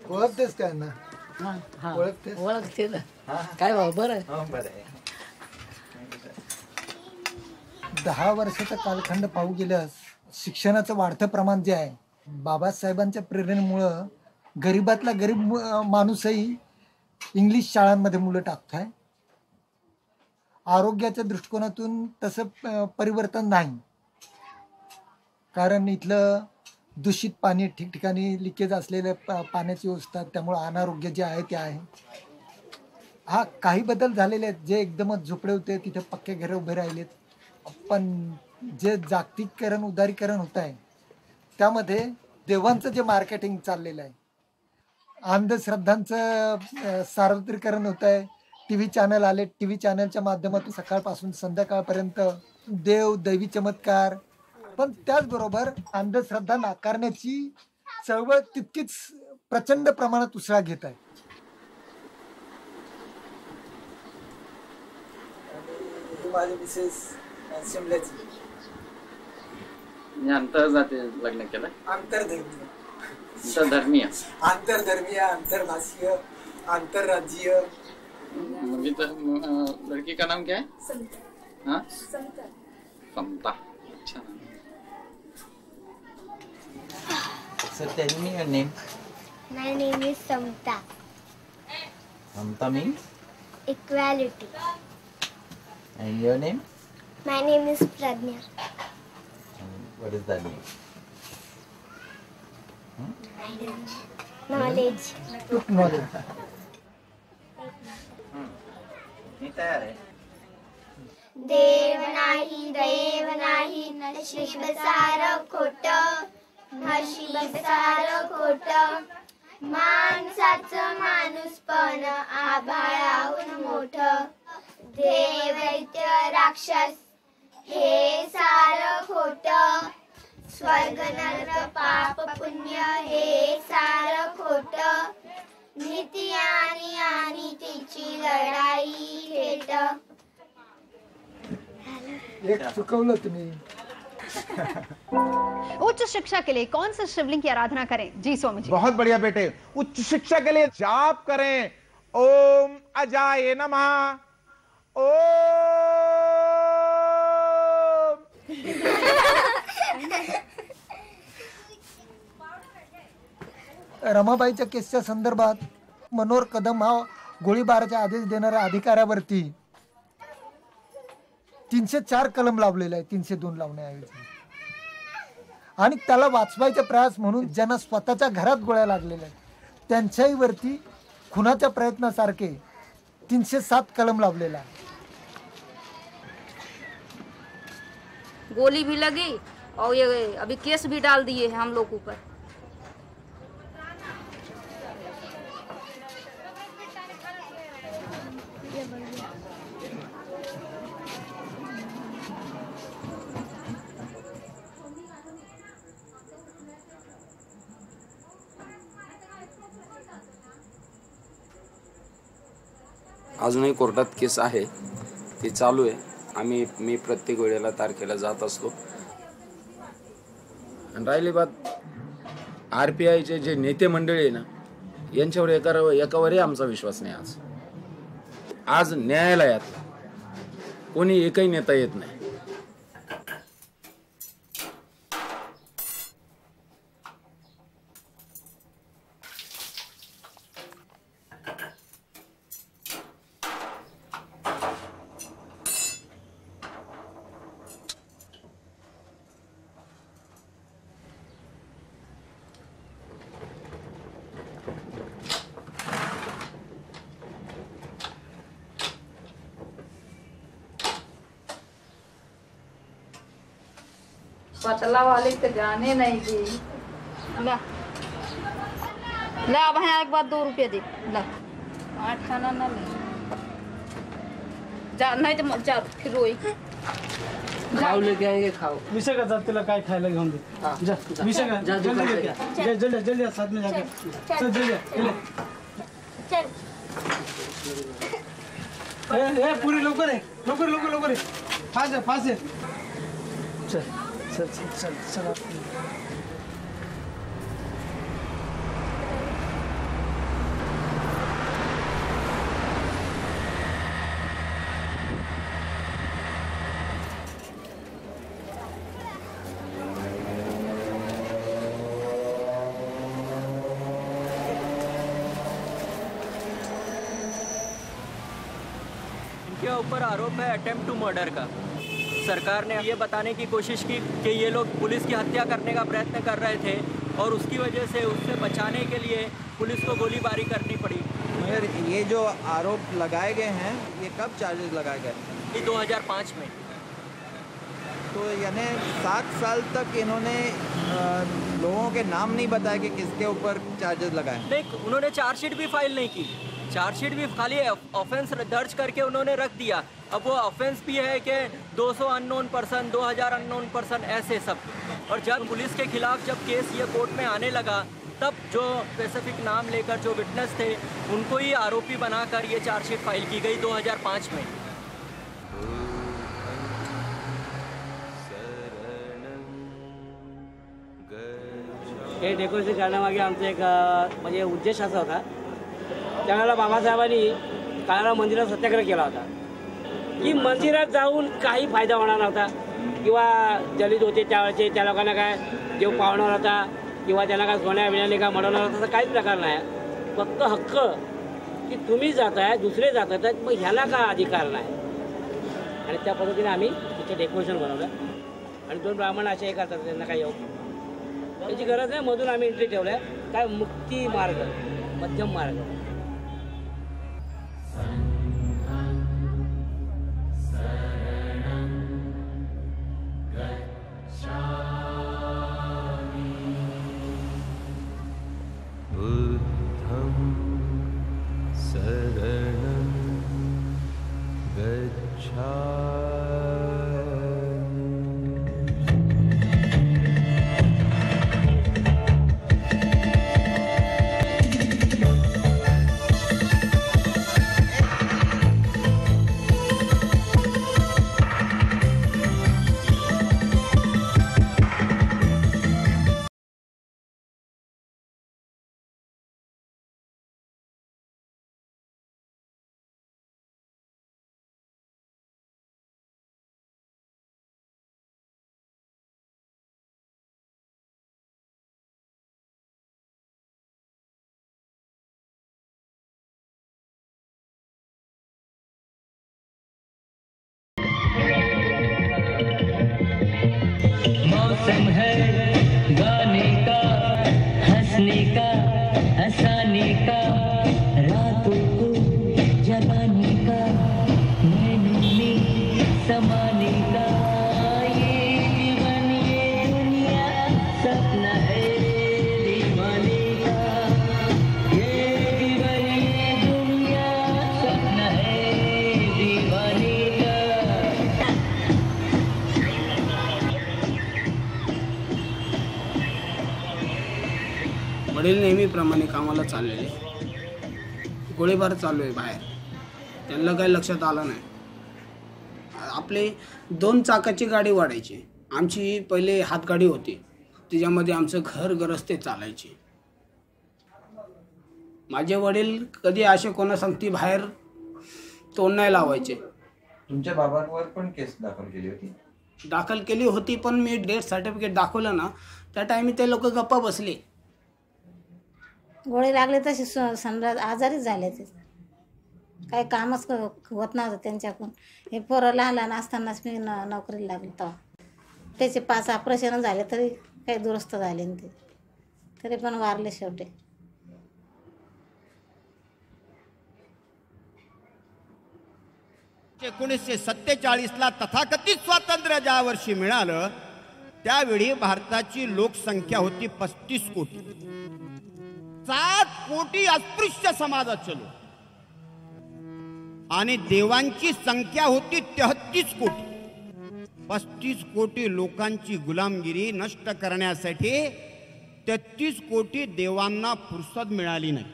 ओळखतेस काय ना? ओळखतेस? ओळखते ना. काय भाऊ बरं? बरं आहे. 10 वर्षाचा कालखंड पाहू गेल्यास शिक्षणाचं वाढतं प्रमाण जे आहे, बाबासाहेबांच्या प्रेरणेमुळं गरीबातला गरीब माणूसही इंग्लिश शाळांमध्ये मुलं टाकताय. आरोग्याच्या दृष्टिकोनातून तसं परिवर्तन नाही, कारण इथलं दूषित पाणी, ठिकठिकाणी लिकेज असलेल्या पाण्याची व्यवस्था, त्यामुळं अनारोग्य जे आहे ते आहे. हा काही बदल झालेले आहेत, जे एकदमच झोपडे होते तिथे पक्के घरे उभे राहिलेत. पण जे जागतिकीकरण, उदारीकरण होत आहे त्यामध्ये देवांचं जे मार्केटिंग चाललेलं आहे, अंधश्रद्धांचं सार्वत्रिकरण होत आहे. TV चॅनल आले, TV चॅनलच्या माध्यमातून सकाळपासून संध्याकाळपर्यंत देव, दैवी चमत्कार, पण त्याचबरोबर अंधश्रद्धा नाकारण्याची चळवळ तितकीच प्रचंड प्रमाणात उसळा घेत आहे. माझी मिसेस शिमल्याची. आंतरजातीय लग्न केलं? आंतरधर्मीय, आंतरभाषीय, आंतरराज्यीय. लड़की का नाम क्या है? हाँ? समता. अच्छा. So tell me your name. My name is Samta. Samta means? Equality. And your name? My name is Pradnya. What is that mean? I don't know. Knowledge. Knowledge. मी तयार आहे. देव नाही, दैव नाही, नशीब सारं खोटं, नशीब सारं खोटं, माणसाचं माणूसपण आभाळाहून मोठं, देव दैत्य राक्षस हे सारं खोटं, स्वर्ग नरक पाप पुण्य हे सारं खोटं, नीती आणि अनितीची लढाई थेट. एक चुकवलं तुम्ही. उच्च शिक्षा के लिए कौन से शिवलिंग की आराधना करें? जी स्वामी जी. बहुत बढ़िया बेटे. उच्च शिक्षा के लिए जाप करें ओम अजाय नमः, ओम. रमाबाईच्या केसच्या संदर्भात मनोहर कदम हा गोळीबाराचा आदेश देणाऱ्या अधिकाऱ्यावरती 304 कलम लावलेला आहे, 302 लावण्याऐवजी. आणि त्याला वाचवायचा प्रयास म्हणून ज्यांना स्वतःच्या घरात गोळ्या लागलेल्या आहेत त्यांच्याही वरती खुनाच्या प्रयत्नासारखे 307 कलम लावलेला आहे. गोली भी लगी और ये अभी केस भी डाल दिए हैं हम लोग ऊपर. अजूनही कोर्टात केस आहे, ती चालू आहे. मी प्रत्येक वेळेला तारखेला जात असतो. आणि राहिली बात RPIचे जे नेते मंडळी आहे ना, यांच्यावर एकावरही आमचा विश्वास नाही. आज न्यायालयात कोणी एकही नेता येत नाही. पतला वाले तो जाने नहीं जी. ला ला अब यहाँ एक बार 2 रुपये दे. ला 8 खाना ना ले जा, नहीं तो जा फिर रोई. खाओ लेके आएंगे, खाओ. विषय का जातीला काय खायला घेऊन दे. जा विषय का जल्दी लेके जल्दी जल्दी साथ में जाके चल जल्दी. ए पूरी लवकर आहे, लवकर लवकर लवकर आहे. फास्ट आहे, फास्ट आहे. चल चल चल चल चल. ऊपर आरोप है अटेम्प्ट टू मर्डर का। सरकार ने ये बताने की कोशिश की कि ये लोग पुलिस की हत्या करने का प्रयत्न कर रहे थे और उसकी वजह से उससे बचाने के लिए पुलिस को गोलीबारी करनी पड़ी। मगर ये जो आरोप लगाए गए हैं ये कब चार्जेस लगाए गए? 2005 में। तो यानी 7 साल तक इन्होंने लोगों के नाम नहीं बताया कि किसके ऊपर चार्जेस लगाए? नहीं, उन्होंने चार्जशीट भी फाइल नहीं की। चार्जशीट भी खाली ऑफेंस दर्ज करके उन्होंने रख दिया। अब वो ऑफेंस भी है कि 200 अननोन पर्सन, 2000 अननोन पर्सन, ऐसे सब। और जब पुलिस के खिलाफ जब केस ये कोर्ट में आने लगा तब जो स्पेसिफिक नाम लेकर जो विटनेस थे उनको ही आरोपी बनाकर ये चार्जशीट फाइल की गई 2005 में। हे डेकोरेशन करण्यामागे आमचा एक म्हणजे उद्देश असा होता, त्यावेळेला बाबासाहेबांनी काळाराम मंदिरात सत्याग्रह केला होता की मंदिरात जाऊन काही फायदा होणार नव्हता किंवा दलित होते त्यावेळेचे त्या लोकांना काय देव पावणार होता किंवा त्यांना काय सोन्या बिण्याने काय म्हणवणार होता, तसं काहीच प्रकार नाही। फक्त हक्क की तुम्ही जाताय, दुसरे जात आहेत, मग ह्याला का अधिकार नाही। आणि त्या पद्धतीने आम्ही तिथे डेकोरेशन बनवलं आणि 2 ब्राह्मण असे करतात, त्यांना काही त्याची गरज नाही, मधून आम्ही एंट्री ठेवल्या काय मुक्ती मार्ग, मध्यम मार्ग। मौसम है गाने का, हंसने का, हंसाने का, रातों को जगाने का, नैनों में समाने का, ये जीवन ये दुनिया सपना है दीवाने का, ये जीवन ये दुनिया सपना है दीवाने का। वडील नेहमीप्रमाणे कामाला चाललेले, गोळीबार चालू आहे बाहेर, त्यांना काही लक्षात आलं नाही। आपले 2 चाकाची गाडी वाढायची, आमची पहिले हातगाडी होती, त्याच्यामध्ये आमचं घर गरस्ते चालायचे। माझे वडील कधी असे कोणा सांगती बाहेर तोंड नाही लावायचे। तुमच्या बाबांवर पण केस दाखल केली होती? दाखल केली होती, पण मी डेथ सर्टिफिकेट दाखवलं ना त्या टायमी ते लोक गप्पा बसले। गोळी लागले तसे समजा आजारीच झाले, ते काही कामच होत नव्हतं त्यांच्याकडून। हे पोरं लहान लहान असतानाच मी नोकरीला लागले, तेव्हा त्याचे 5 ऑपरेशन झाले तरी काही दुरुस्त झाले नाही, ते तरी पण वारले शेवटी। 1947ला तथाकथित स्वातंत्र्य ज्या वर्षी मिळालं त्यावेळी भारताची लोकसंख्या होती 35 कोटी। 7 कोटी अस्पृश्य समाजाचे लोक आणि देवांची संख्या होती 33 कोटी। 35 कोटी लोकांची गुलामगिरी नष्ट करण्यासाठी 33 कोटी देवांना फुरसत मिळाली नाही।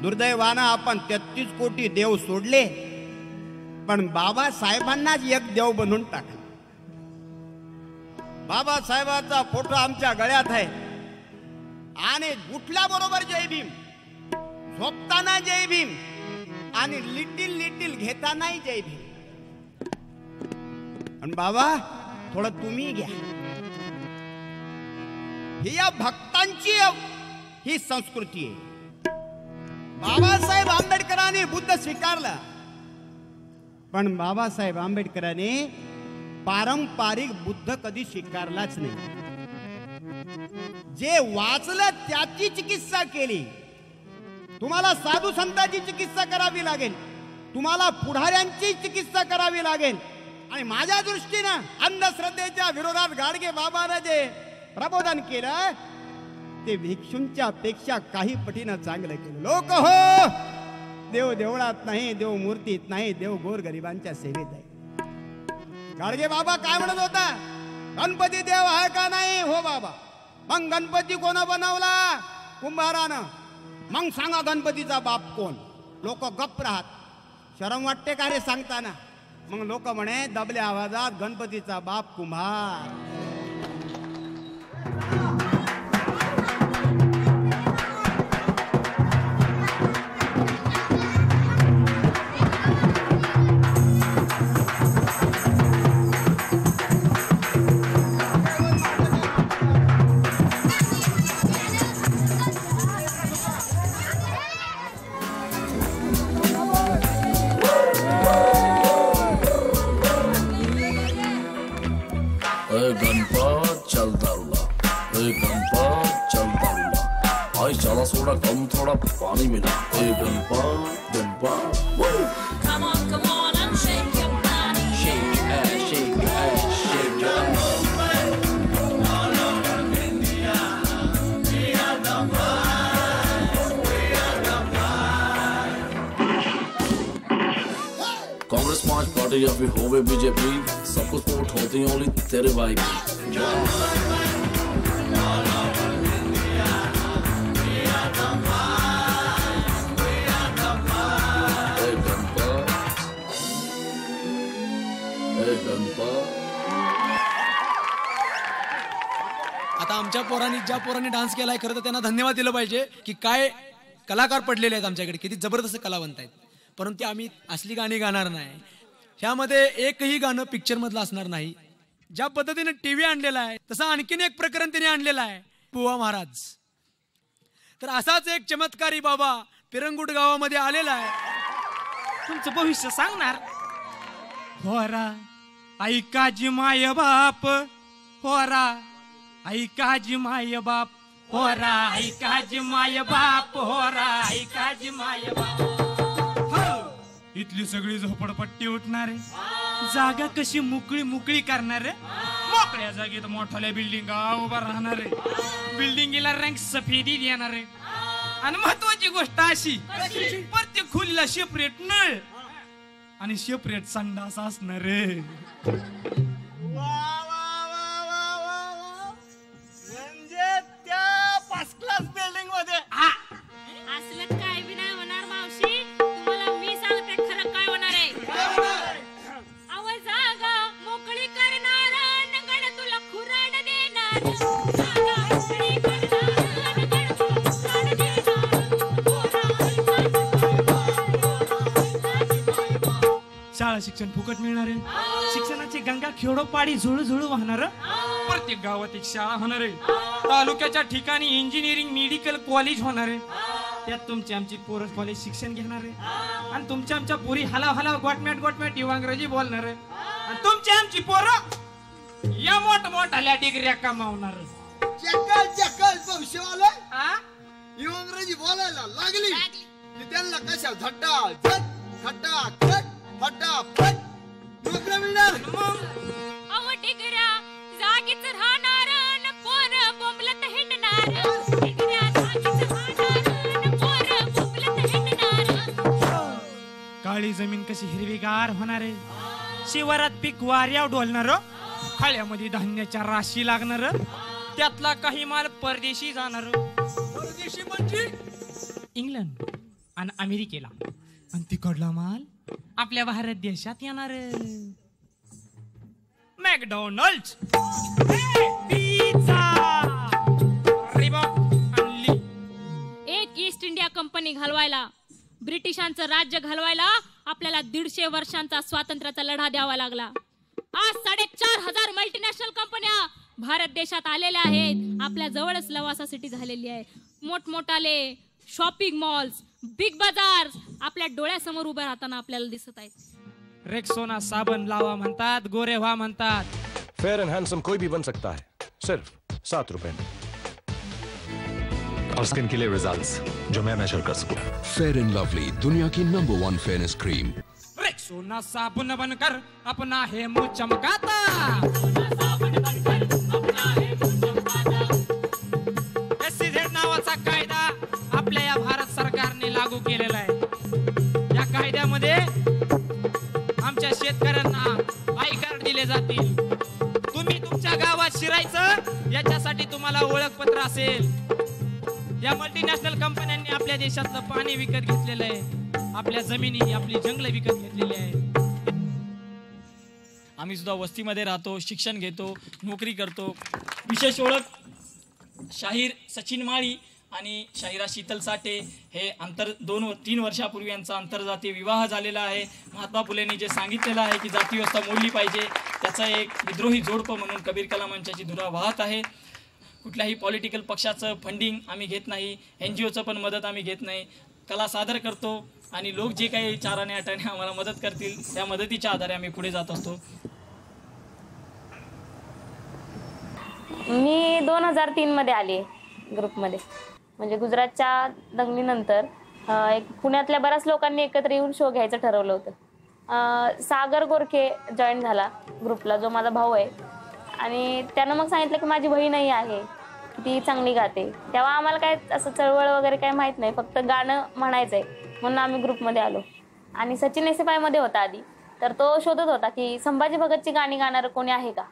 दुर्दैवानं आपण 33 कोटी देव सोडले, पण बाबासाहेबांनाच एक देव बनवून टाकला। बाबासाहेबांचा फोटो आमच्या गळ्यात आहे आणि उठल्याबरोबर जय भीम, झोपताना जय भीम आणि लिटिल लिटिल घेतानाही जय भीम। आणि बाबा थोडं तुम्ही घ्या, ही या भक्तांची ही संस्कृती आहे। बाबासाहेब आंबेडकरांनी बुद्ध स्वीकारला, पण बाबासाहेब आंबेडकरांनी पारंपरिक बुद्ध कधी स्वीकारलाच नाही. जे वाचलं त्याची चिकित्सा केली. तुम्हाला साधू संतांची चिकित्सा करावी लागेल, तुम्हाला पुढाऱ्यांची चिकित्सा करावी लागेल. आणि माझ्या दृष्टीनं अंधश्रद्धेच्या विरोधात गाडगे बाबानं जे प्रबोधन केलं ते भिक्षूंच्या पेक्षा काही पटीनं चांगलं केलं. लोक हो, देव देवळात नाही, देव मूर्तीत नाही, देव गोरगरिबांच्या सेवेत आहे. गाडगे बाबा काय म्हणत होता? गणपती देव आहे का नाही? हो बाबा. मग गणपती कोण बनवला? कुंभारानं. मग सांगा गणपतीचा बाप कोण? लोक गप्प राहत. शरम वाटते का रे सांगताना? मग लोक म्हणे दबल्या आवाजात, गणपतीचा बाप कुंभार. थोड़ा कम थोड़ा पानी मिला. Ganapa Ganapa. Come on and shake your body. Shake your ass, shake your ass, shake your Congress March party या फिर होवे बीजेपी, सब कुछ वोट होती है ओनली तेरे भाई की. आता आमच्या पोरांनी ज्या पोरांनी डान्स केलाय खरं तर त्यांना धन्यवाद दिलं पाहिजे की काय कलाकार पडलेले आहेत आमच्याकडे, किती जबरदस्त कलावंत आहेत. परंतु आम्ही असली गाणी गाणार नाही. ह्यामध्ये एकही गाणं पिक्चर मधलं असणार नाही. ज्या पद्धतीने टीव्ही आणलेला आहे तसं आणखीन एक प्रकरण त्यांनी आणलेलं आहे, बुवा महाराज. तर असाच एक चमत्कारी बाबा पिरंगुट गावामध्ये आलेला आहे. तुमचं भविष्य सांगणार. होरा ऐकाजी माय बाप, होरा ऐकाजी माय बाप, होरा ऐकाजी माय बाप, होरा ऐकाजी माय बाप. इथली सगळी झोपडपट्टी उठणार आहे, जागा कशी मोकळी मोकळी करणार आहे. मोकळ्या जागेत मोठ्या बिल्डिंग उभा राहणार आहे, बिल्डिंगला रंग सफेदी देणार आहे. आणि महत्वाची गोष्ट अशी, प्रत्येक खोलीला सेपरेट नळ आणि सेपरेट संडास असणार आहे. म्हणजे त्या फर्स्ट क्लास बिल्डिंग मध्ये असलं काय बी नाही होणार मावशी. तुम्हाला मी सांगते खरं काय होणार आहे. आवाज जागा मोकळी करणार, नगड तुला खुराड देणार. जागा मोकळी करणार, नगड तुला खुराड देणार. शाळा शिक्षण फुकट मिळणार आहे, शिक्षणाची गंगा खेडोपाडी झुळू झुळू वाहणार. प्रत्येक गावात एक शाळा होणार आहे, तालुक्याच्या ठिकाणी इंजिनिअरिंग मेडिकल कॉलेज होणार आहे. त्यात तुमची आमची पोरं कॉलेज शिक्षण घेणार आहे आणि तुमच्या आमच्या पोरी हलाव हलाव गोटमॅट गोटमॅट इंग्रजी बोलणार आहे. आणि तुमची आमची पोरं या मोठमोठ्या डिग्र्या कमावणार. भविष्यवाले इंग्रजी बोलायला लागली की त्यांना कशा झट्टा झट खट्टा खट फटा फट नोकऱ्या मिळणार. अहो डिगऱ्या जागीच राहणार, न पोरं बोंबलत हिंडणार. डिगऱ्या जागीच राहणार, न पोरं बोंबलत हिंडणार. काळी जमीन कशी हिरवीगार होणार आहे, शिवारात पीक वाऱ्यावर डोलणार, खळ्यामध्ये धान्याच्या राशी लागणार, त्यातला काही माल परदेशी जाणार. परदेशी म्हणजे इंग्लंड आणि अमेरिकेला, आणि तिकडला माल आपल्या भारत देशात येणार. मॅकडॉनल्ड्स, पिझ्झा, रिबॉक आणली. एक ईस्ट इंडिया कंपनी घालवायला, ब्रिटिशांचं राज्य घालवायला आपल्याला 150 वर्षांचा स्वातंत्र्याचा लढा द्यावा लागला. आज 4,500 मल्टीनॅशनल कंपन्या भारत देशात आलेल्या आहेत. आपल्या जवळच लवासा सिटी झालेली आहे. मोठमोठाले शॉपिंग मॉल्स, बिग बाजार आपल्या डोळ्यासमोर उभे राहताना आपल्याला दिसत आहेत. रेक्सोना साबण लावा म्हणतात, गोरे व्हा म्हणतात. फेयर एंड हैंडसम कोई भी बन सकता है, सिर्फ 7 रुपए में. और स्किन के लिए रिजल्ट्स जो मैं मेजर कर सकूं. फेयर एंड लवली, दुनिया की नंबर 1 फेयरनेस क्रीम. रेक्सोना साबुन बनकर अपना है मुंह चमकाता. SEZ नावाचा कायदा आपल्या या भारत सरकारने लागू केलेला आहे. या कायद्यामध्ये आमच्या शेतकऱ्यांना आय कार्ड दिले जातील. तुम्ही तुमच्या गावात शिरायचं याच्यासाठी तुम्हाला ओळखपत्र असेल. या मल्टीनॅशनल कंपन्यांनी आपल्या देशातलं पाणी विकत घेतलेलं आहे, आपल्या जमिनी, आपली जंगल विकत घेतलेली आहे. आम्ही सुद्धा वस्तीमध्ये राहतो, शिक्षण घेतो, नोकरी करतो. विशेष ओळख शाहीर सचिन माळी आणि शाहिरा शीतल साठे हे 2-3 वर्षापूर्वी यांचा आंतरजातीय विवाह झालेला आहे. महात्मा फुलेंनी जे सांगितलेलं आहे की जाती व्यवस्था मोडली पाहिजे, त्याचा एक विद्रोही जोडपं म्हणून कबीर कला मंचाची धुरा वाहत आहे. कुठल्याही पॉलिटिकल पक्षाचं फंडिंग आम्ही घेत नाही, NGOचं पण मदत आम्ही घेत नाही. कला सादर करतो आणि लोक जे काही 4 आठाने आम्हाला मदत करतील त्या मदतीच्या आधारे आम्ही पुढे जात असतो. मी 2003 मध्ये आली ग्रुपमध्ये. म्हणजे गुजरातच्या दंगलीनंतर एक पुण्यातल्या बऱ्याच लोकांनी एकत्र येऊन शो घ्यायचं ठरवलं होतं. सागर गोरखे जॉईन झाला ग्रुपला, जो माझा भाऊ आहे. आणि त्यानं मग सांगितलं की माझी बहीणही आहे, ती चांगली गाते. तेव्हा आम्हाला काय असं चळवळ वगैरे काय माहीत नाही, फक्त गाणं म्हणायचं आहे म्हणून आम्ही ग्रुपमध्ये आलो. आणि सचिन SFI मध्ये होता आधी, तर तो शोधत होता की संभाजी भगतची गाणी गाणारं कोणी आहे का.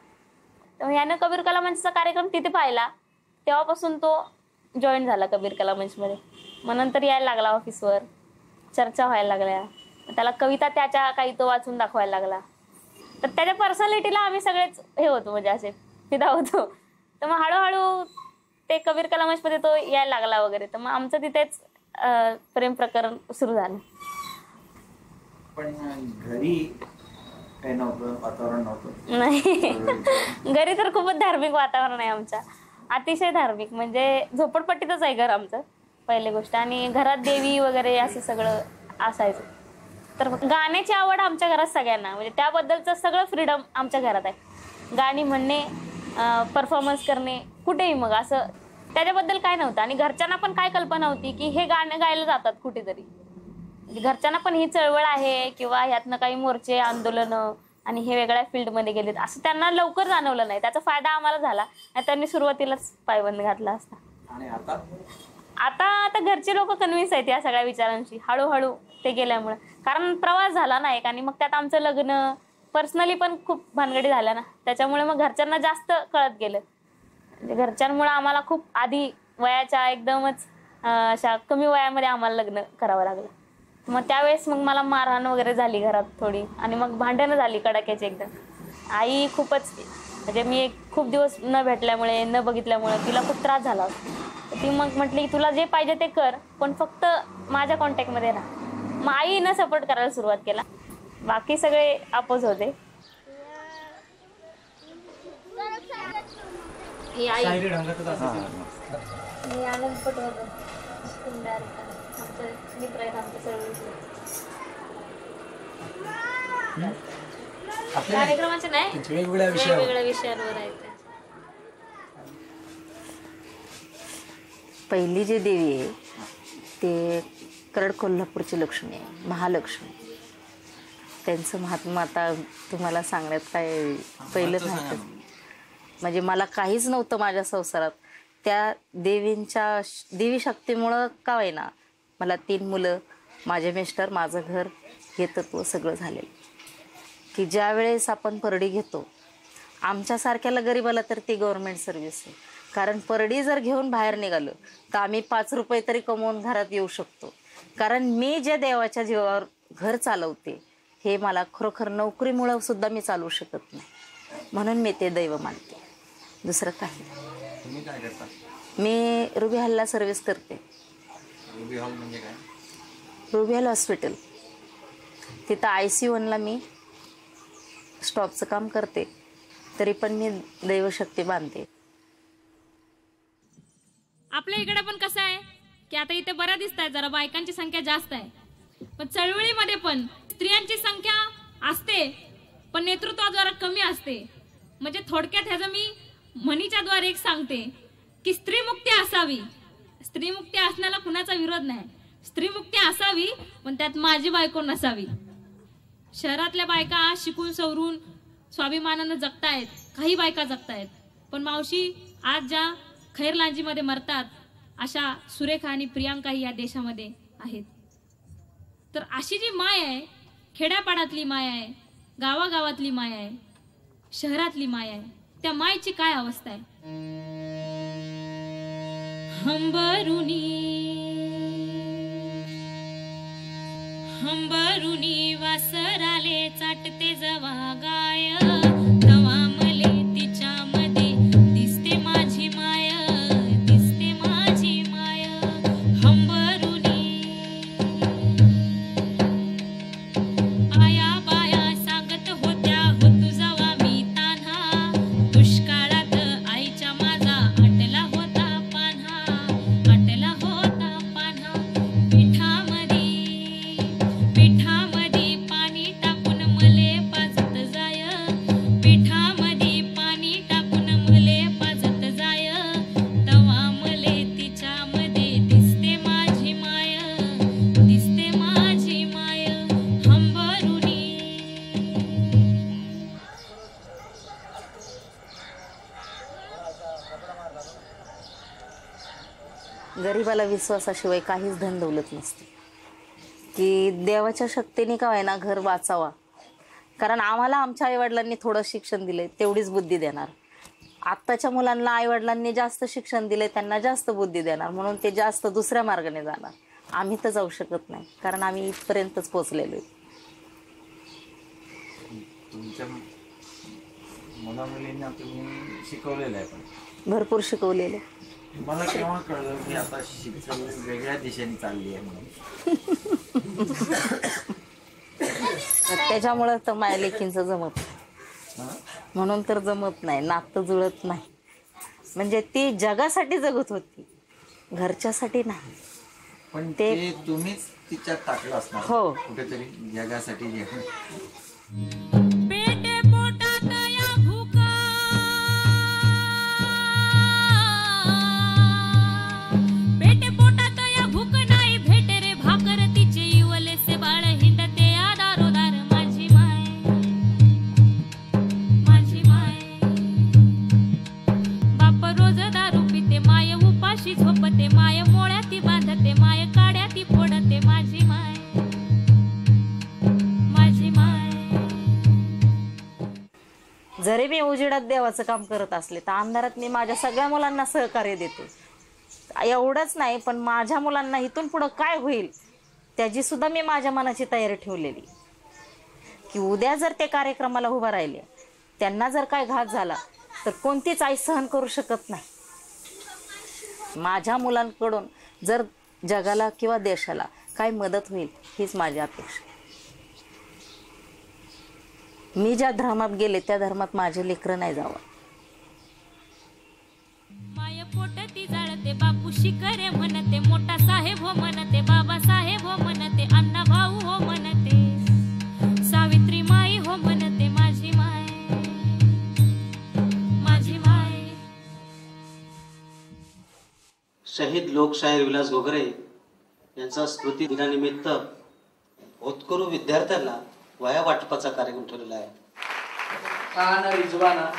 तर यानं कबीर कला मंचचा कार्यक्रम तिथे पाहिला, तेव्हापासून तो जॉईन झाला कबीर कला मंचमध्ये. मग नंतर यायला लागला ऑफिसवर, चर्चा व्हायला लागल्या, त्याला कविता त्याच्या काही तो वाचून दाखवायला लागला. तर त्याच्या पर्सनॅलिटीला आम्ही सगळेच हे होतो, म्हणजे असे फिदा होतो. तर मग हळूहळू ते कबीर कला मंचमध्ये तो यायला लागला वगैरे. तर मग आमचं तिथेच प्रेम प्रकरण सुरू झालं. पण घरी काही नव्हतं, वातावरण नव्हतं? नाही, घरी तर खूपच धार्मिक वातावरण आहे आमच्या, अतिशय धार्मिक. म्हणजे झोपडपट्टीतच आहे घर आमचं पहिली गोष्ट. आणि घरात देवी वगैरे असं सगळं असायचं. तर गाण्याची आवड आमच्या घरात सगळ्यांना, म्हणजे त्याबद्दलचं सगळं फ्रीडम आमच्या घरात आहे. गाणी म्हणणे, परफॉर्मन्स करणे कुठेही, मग असं त्याच्याबद्दल काय नव्हतं. आणि घरच्यांना पण काय कल्पना होती की हे गाणं गायला जातात कुठेतरी, म्हणजे घरच्यांना पण ही चळवळ आहे किंवा ह्यातनं काही मोर्चे आंदोलनं आणि हे वेगळ्या फील्डमध्ये गेलेत असं त्यांना लवकर जाणवलं नाही. त्याचा फायदा आम्हाला झाला आणि त्यांनी सुरुवातीलाच पायबंद घातला असता. आणि आता घरचे लोक कन्व्हिन्स आहेत या सगळ्या विचारांशी हळूहळू ते गेल्यामुळे. कारण प्रवास झाला ना एक, आणि मग त्यात आमचं लग्न, पर्सनली पण खूप भानगडी झाल्या ना, त्याच्यामुळे मग घरच्यांना जास्त कळत गेलं. म्हणजे घरच्यांमुळे आम्हाला खूप आधी वयाच्या एकदमच अशा कमी वयामध्ये आम्हाला लग्न करावं लागलं. मग त्यावेळेस मग मला मारहाण वगैरे झाली घरात थोडी, आणि मग भांडणं झाली कडाक्याची एकदम. आई खूपच, म्हणजे मी खूप दिवस न भेटल्यामुळे, न बघितल्यामुळे तिला खूप त्रास झाला होता. ती मग म्हटली की तुला जे पाहिजे ते कर, पण फक्त माझ्या कॉन्टॅक्टमध्ये राहा. मग आईनं सपोर्ट करायला सुरुवात केला, बाकी सगळे अपोज होते. ही आई आनंद पटवर्धन मित्र आहेत आमच्या सर्व. कार्यक्रमाचे नाही, वेगवेगळ्या विषयांवर आहेत. पहिली जी देवी आहे ते करड कोल्हापूरची लक्ष्मी आहे, महालक्ष्मी. त्यांचं महात्म्य आता तुम्हाला सांगण्यात काय पहिलं नाही. म्हणजे मला काहीच नव्हतं माझ्या संसारात, त्या देवी शक्तीमुळं का होईना मला 3 मुलं, माझे मिस्टर, माझं घर, हे तत्व सगळं झालेलं. की ज्या वेळेस आपण परडी घेतो, आमच्यासारख्याला गरीबाला तर ती गव्हर्नमेंट सर्व्हिस आहे. कारण परडी जर घेऊन बाहेर निघालो तर आम्ही 5 रुपये तरी कमवून घरात येऊ शकतो. कारण मी ज्या देवाच्या जीवावर घर चालवते हे मला खरोखर नोकरीमुळं सुद्धा मी चालवू शकत नाही, म्हणून मी ते दैव मानते, दुसरं काही. तुम्ही काय करता? मी रुबी हॉलला सर्व्हिस करते. रुबी हॉल म्हणजे काय? रुबी हॉल हॉस्पिटल, तिथं ICU1ला मी स्टॉपचं काम करते. तरी पण मी दैवशक्ती बांधते. आपल्या इकडे पण कसं आहे की आता इथे बरं दिसत आहे, जरा बायकांची संख्या जास्त आहे, पण चळवळीमध्ये पण स्त्रियांची संख्या असते, पण नेतृत्वाद्वारे कमी असते. म्हणजे थोडक्यात ह्याचं मी म्हणीच्या द्वारे एक सांगते की स्त्रीमुक्ती असावी. स्त्रीमुक्ती असण्याला कुणाचा विरोध नाही. स्त्रीमुक्ती असावी, पण त्यात माझी बायको नसावी. शहरातल्या बायका शिकून सवरून स्वाभिमानानं जगतायत, काही बायका जगतायत, पण मावशी आज ज्या खैरलांजीमध्ये मरतात अशा सुरेखा आणि प्रियांकाही या देशामध्ये आहेत. तर अशी जी माय आहे, खेड्यापाड्यातली माय आहे, गावागावातली माय आहे, शहरातली माय आहे, त्या मायची काय अवस्था आहे. हंबरुनी वासराले चाटते जवा गाय, तवा मले तिच्यामध्ये दिसते माझी माय, दिसते माझी माय. हंबरुनी आया बाया सांगत होत्या होतू जवा मी तान्हा, दुष्काळात आईच्या माझा आटला होता पान्हा, आटला होता पान्हा. पिठामध्ये पाणी टाकून मले पाजत जाय, पिठामध्ये पाणी टाकून मले पाजत जाय, तवा मले तिच्यामध्ये दिसते माझी माय, दिसते माझी माय. हंबरुनी गरिबाला विश्वासाशिवाय काहीच धन दौलत नसते. की देवाच्या शक्तीने का होईना घर वाचावा. कारण आम्हाला आमच्या आईवडिलांनी थोडं शिक्षण दिले, तेवढीच बुद्धी देणार. आत्ताच्या मुलांना आईवडिलांनी जास्त शिक्षण दिले, त्यांना जास्त बुद्धी देणार, म्हणून ते जास्त दुसऱ्या मार्गाने जाणार. आम्ही तर जाऊ शकत नाही, कारण आम्ही इथपर्यंतच पोचलेलो आहे. तुमच्या मुलामुलींना तुम्ही शिकवलेलं आहे, पण भरपूर शिकवलेले. मला केव्हा कळलं की आता शिक्षण वेगळ्या दिशेने चालली आहे म्हणून. त्याच्यामुळे तर माझ्या लेकींचं जमत नाही, म्हणून तर जमत नाही, नातं जुळत नाही. म्हणजे ती जगासाठी जगत होती, घरच्यासाठी नाही. पण ते तुम्हीच तिच्यात टाकलं असणार. हो, कुठेतरी जगासाठी जे पेटे पोटात या भूका, पेटे पोटात या भूक नाही भेटे रे भाकर तिचे इवले से बाळ हिंडते दारोदार. माझी माय, माझी माय. बाप रोज दारू पिते, माय उपाशी झोपते, माय मोळ्याती बांधते, माय काड्याती फोडते. माझी माय, माझी माय. जरी मी उजेडात देवाचं काम करत असले तर अंधारात मी माझ्या सगळ्या मुलांना सहकार्य देते. एवढंच नाही, पण माझ्या मुलांना इथून पुढं काय होईल त्याची सुद्धा मी माझ्या मनाची तयारी ठेवलेली. की उद्या जर ते कार्यक्रमाला उभा राहिले, त्यांना जर काय घात झाला तर कोणतीच आई सहन करू शकत नाही. माझ्या मुलांकडून जर जगाला किंवा देशाला काय मदत होईल हीच माझी अपेक्षा. मी ज्या धर्मात गेले त्या धर्मात माझे लेकरं नाही जावं. माय पोटती जाळते, बापू शिकरे म्हणते, मोठा साहेब हो म्हणते, बाबा साहेब हो म्हणते, अण्णा भाऊ हो म्हणते, सावित्री माई हो म्हणते. माझी माय, माझी माय. शहीद लोकशाहीर विलास घोगरे यांचा स्मृती दिनानिमित्त होतकरू विद्यार्थ्यांना वया वाटपाचा कार्यक्रम ठेवलेला आहे. खाना रिजवाना,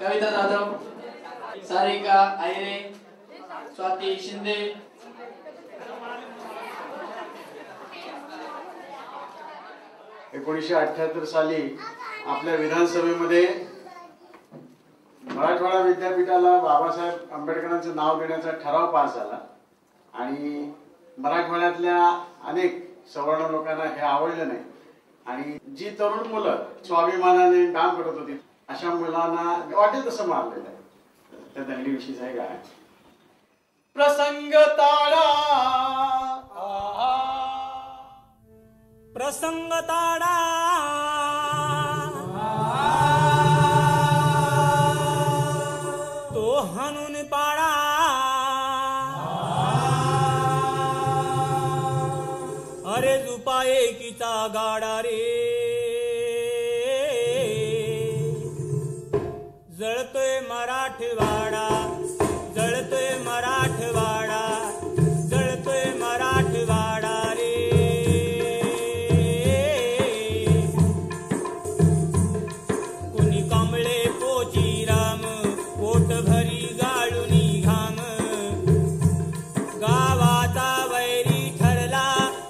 कविता जाधव, सारिका आयरे, स्वाती शिंदे. एकोणीसशे साली आपल्या विधानसभेमध्ये मराठवाडा विद्यापीठाला बाबासाहेब आंबेडकरांचं नाव देण्याचा ठराव पास झाला आणि मराठवाड्यातल्या अनेक सवर्ण लोकांना हे आवडलं नाही. आणि जी तरुण मुलं स्वाभिमानाने काम करत होती अशा मुलांना वाटेल तसं मारलेलं आहे. त्या दंगलीविषयीच आहे काय. प्रसंग ताडा, प्रसंग ताडा, तो हाणून पाडा, अरे जुपाये किचा गाडा रे जळतोय मराठवाडा जळतोय मराठवाडा जळतोय मराठवाडा रे कुणी कांबळे पोची राम पोट भरी गाळूनी घाम गावाचा वैरी ठरला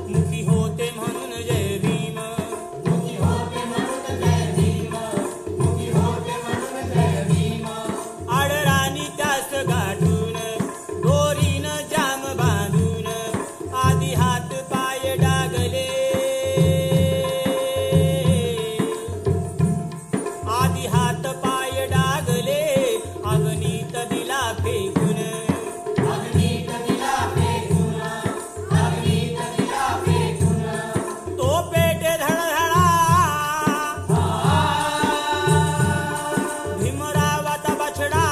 मुखी होते म्हणून जय भीम मुखी होते म्हणून जय भीम मुखी होते म्हणून जय भीम आडराणी त्यास गाठून दोरीन जाम बांधून आधी हात पाय डागले आधी हात पाय डागले अग्नीत दिला फेकून अग्नीत दिला फेकून अग्नीत दिला फेकून तो पेटे धडधडा भीमरावाचा बछडा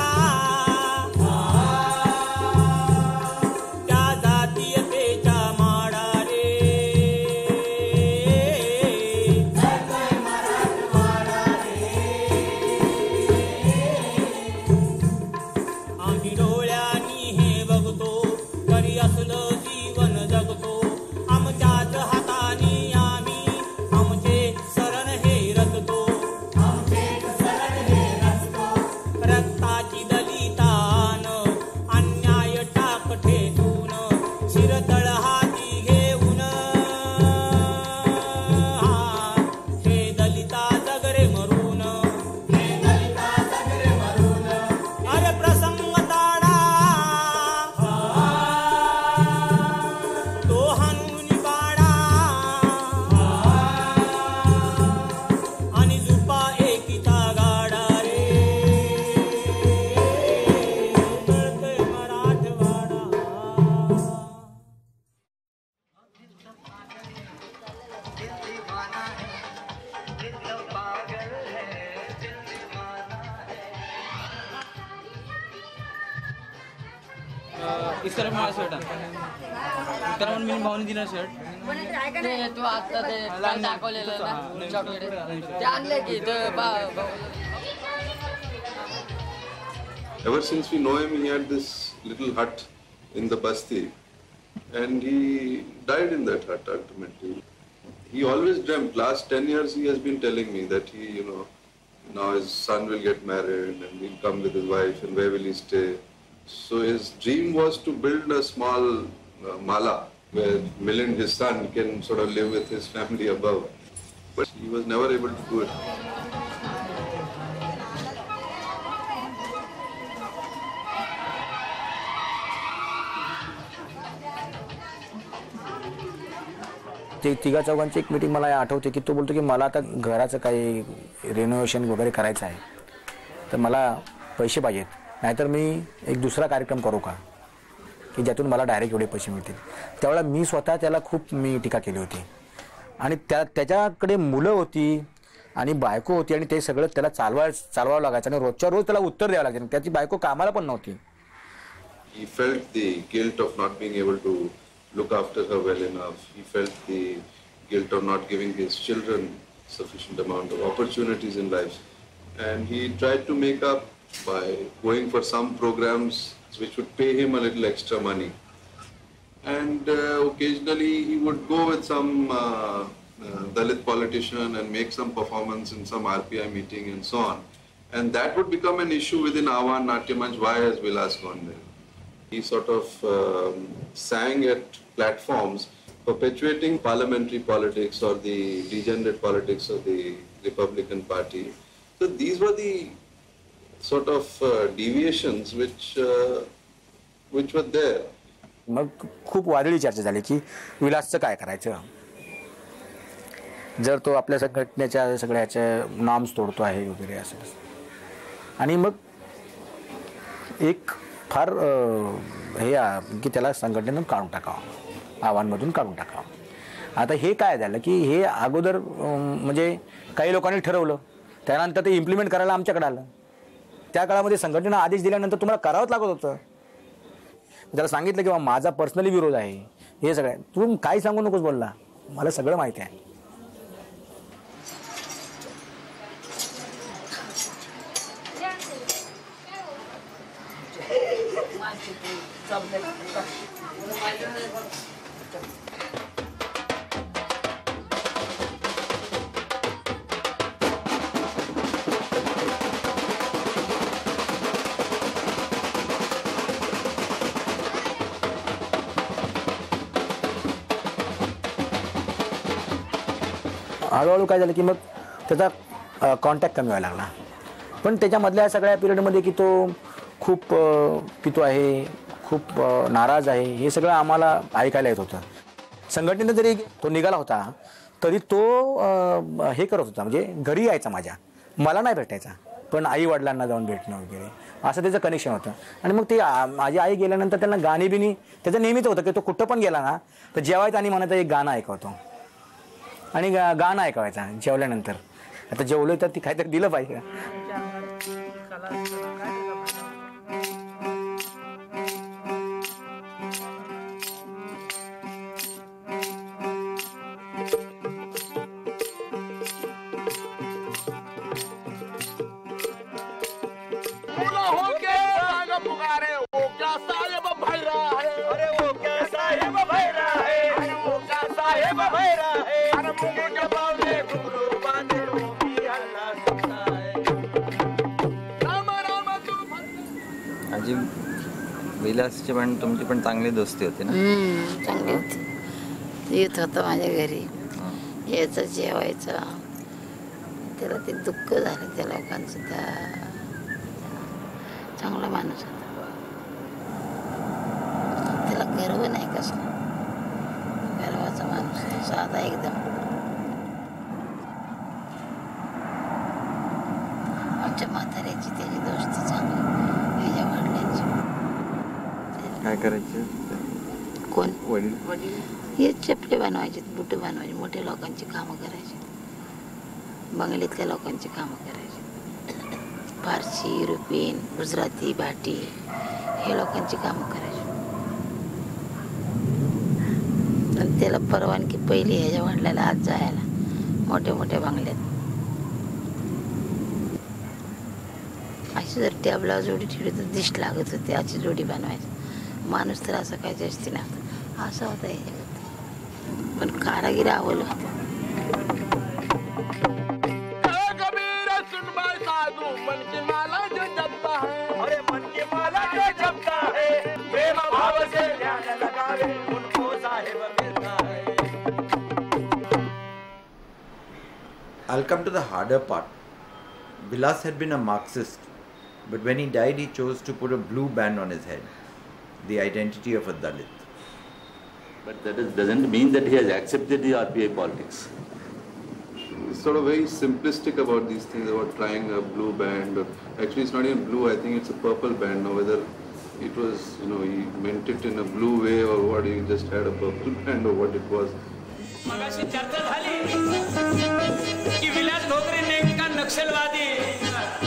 त्या जातीयतेच्या माडा रे जळतोय मराठवाडा आम्ही डोळ्यांनी हे बघतो तरी असलं जीवन जगतो आमच्याच हातानी आम्ही आमचे सरण हे रचतो आमचे सरण हे रचतो रक्ताची दलितान अन्याय टाक ठेचून शिरतळ हाती घेऊन हे दलिता जगरे मरून हे दलिता जगरे मरून अरे प्रसंग ताडा तो हाणून पाडा आणि झुपा एकीचा गाडा रे जळतोय मराठवाडा इस तरफ मला शर्ट इस तरफ मी भावनी दिला शर्ट तू आता ते दाखवलेलं ना चॉकलेट ते आणले की Ever since we know him, he had this little hut in the Basti, and he died in that hut ultimately. He always dreamt. Last 10 years, he has been telling me that he, now his son will get married and he'll come with his wife, and where will he stay? So his dream was to build a small mala where Milind, his son, can sort of live with his family above. But he was never able to do it. ते तिघा चौघांची एक meeting मला आठवते की तो बोलतो की मला आता घराचं काही रिनोव्हेशन वगैरे करायचं आहे, तर मला पैसे पाहिजेत, नाहीतर मी एक दुसरा कार्यक्रम करू का की ज्यातून मला डायरेक्ट एवढे पैसे मिळतील. त्यावेळेला मी स्वतः त्याला खूप टीका केली होती. आणि त्याच्याकडे मुलं होती आणि बायको होती आणि ते सगळं त्याला चालवावं लागायचं आणि रोजच्या रोज त्याला उत्तर द्यावं लागायचं. त्याची बायको कामाला पण नव्हती. He felt the guilt of not being able to look after her well enough. He felt the guilt of not giving his children sufficient amount of opportunities in life. And he tried to make up by going for some programs which would pay him a little extra money. And occasionally he would go with some Dalit politician and make some performance in some RPI meeting and so on. And that would become an issue within Ahvan Natya Manch. Why has Vilas gone there? He sort of sang at platforms perpetuating parliamentary politics or the degenerate politics of the Republican Party. So these were the sort of deviations which were there. मग खूप वादळी चर्चा झाली की विलासचं काय करायचं, जर तो आपल्या संघटनेच्या सगळ्याचे नॉर्म्स तोडतो आहे वगैरे असं. आणि मग एक फार हे की त्याला संघटनेतून काढून टाकावं, आव्हानमधून काढून टाकावं. आता हे काय झालं की हे अगोदर म्हणजे काही लोकांनी ठरवलं, त्यानंतर ते इम्प्लिमेंट करायला आमच्याकडे आलं. त्या काळामध्ये संघटनेनं आदेश दिल्यानंतर तुम्हाला करावंच लागत होतं. त्याला सांगितलं की माझा पर्सनली विरोध आहे, हे सगळं तू काही सांगू नकोस बोलला, मला सगळं माहिती आहे. हळूहळू काय झालं की मग त्याचा कॉन्टॅक्ट कमी व्हायला लागला. पण त्याच्यामधल्या सगळ्या पिरियडमध्ये की तो खूप पितो आहे, खूप नाराज आहे, हे सगळं आम्हाला ऐकायला येत होतं. संघटनेनं जरी तो निघाला होता तरी तो हे करत होता, म्हणजे घरी यायचा माझ्या, मला नाही भेटायचा, पण आई वडिलांना जाऊन भेटणं वगैरे असं त्याचं कनेक्शन होतं. आणि मग ते माझी आई गेल्यानंतर त्यांना गाणी बिनी त्याचं नेहमीच होतं की तो कुठं पण गेला ना तर जेवायचं आणि म्हणायचं एक गाणं ऐकवतो आणि गाणं ऐकवायचा जेवल्यानंतर. आता जेवलोय तर ती काहीतरी दिलं पाहिजे. आजी विलासची पण तुमची पण चांगली दोस्ती होती ना? चांगली होती. येत होता माझ्या घरी, यायचं जेवायचं. त्याला ते दुःख झालं त्या लोकांचं. त्या चांगला माणूस होता. त्याला गर्व नाही कसला, गर्वाचा माणूस आहे, साधा एकदम. आमच्या म्हाताऱ्याची त्याची दोस्ती चांगली, याच्या वडिलांची. काय करायचे कोण? वडील. हे चपले बनवायचे, बुट बनवायचे, मोठ्या लोकांची कामं करायची, बंगालीतल्या लोकांची कामं करायची. फारसी, युरोपियन, गुजराती, भाटी हे लोकांची कामं करायची. आणि त्याला परवानगी पहिली ह्याच्या वडिलाला आज जायला मोठ्या मोठ्या बंगल्यात. अशी जर टॅबला जोडी ठेवली तर दिष्ट लागत होती, अशी जोडी बनवायची. माणूस तर असं काय जास्ती नव्हता, असं होता ह्याच्यात. पण कारागीर आवडलं होतं. I'll come to the harder part. Vilas had been a Marxist, but when he died, he chose to put a blue band on his head, the identity of a Dalit. But that doesn't mean that he has accepted the RPI politics. It's sort of very simplistic about these things, about trying a blue band. Actually, it's not even blue. I think it's a purple band. Now, whether it was, he meant it in a blue way or what, he just had a purple band or what it was. मगाशी चर्चा झाली की विलास घोगरे नेमका नक्षलवादी,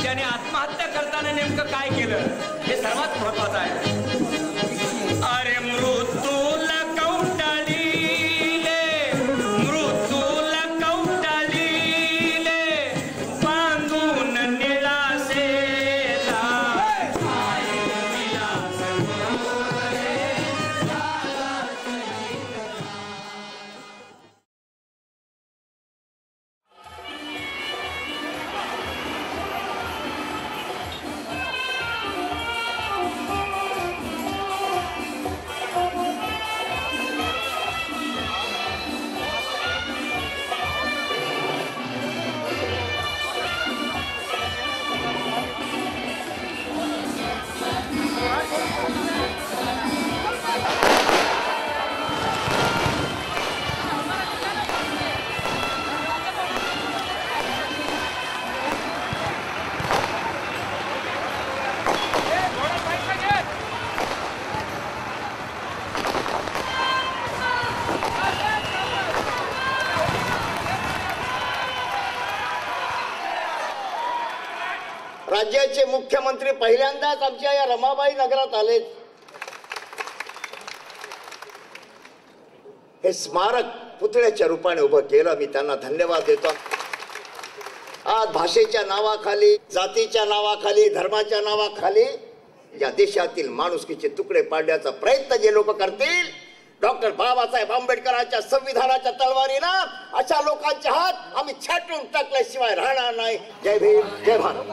त्याने आत्महत्या करताना नेमकं काय केलं हे सर्वात महत्वाचं आहे. अरे मृत्यूला कवटाळीले, मृत्यूला कवटाळीले, बांधून निळासेला. राज्याचे मुख्यमंत्री पहिल्यांदाच आमच्या या रमाबाई नगरात आलेत. हे स्मारक पुतळ्याच्या रूपाने उभं केलं, मी त्यांना धन्यवाद देतो. आज भाषेच्या नावाखाली, जातीच्या नावाखाली, धर्माच्या नावाखाली या देशातील माणुसकीचे तुकडे पाडण्याचा प्रयत्न जे लोक करतील, डॉक्टर बाबासाहेब आंबेडकरांच्या संविधानाच्या तलवारीला अशा लोकांचे हात आम्ही छाटून टाकल्याशिवाय राहणार नाही. जय भीम, जय भारत.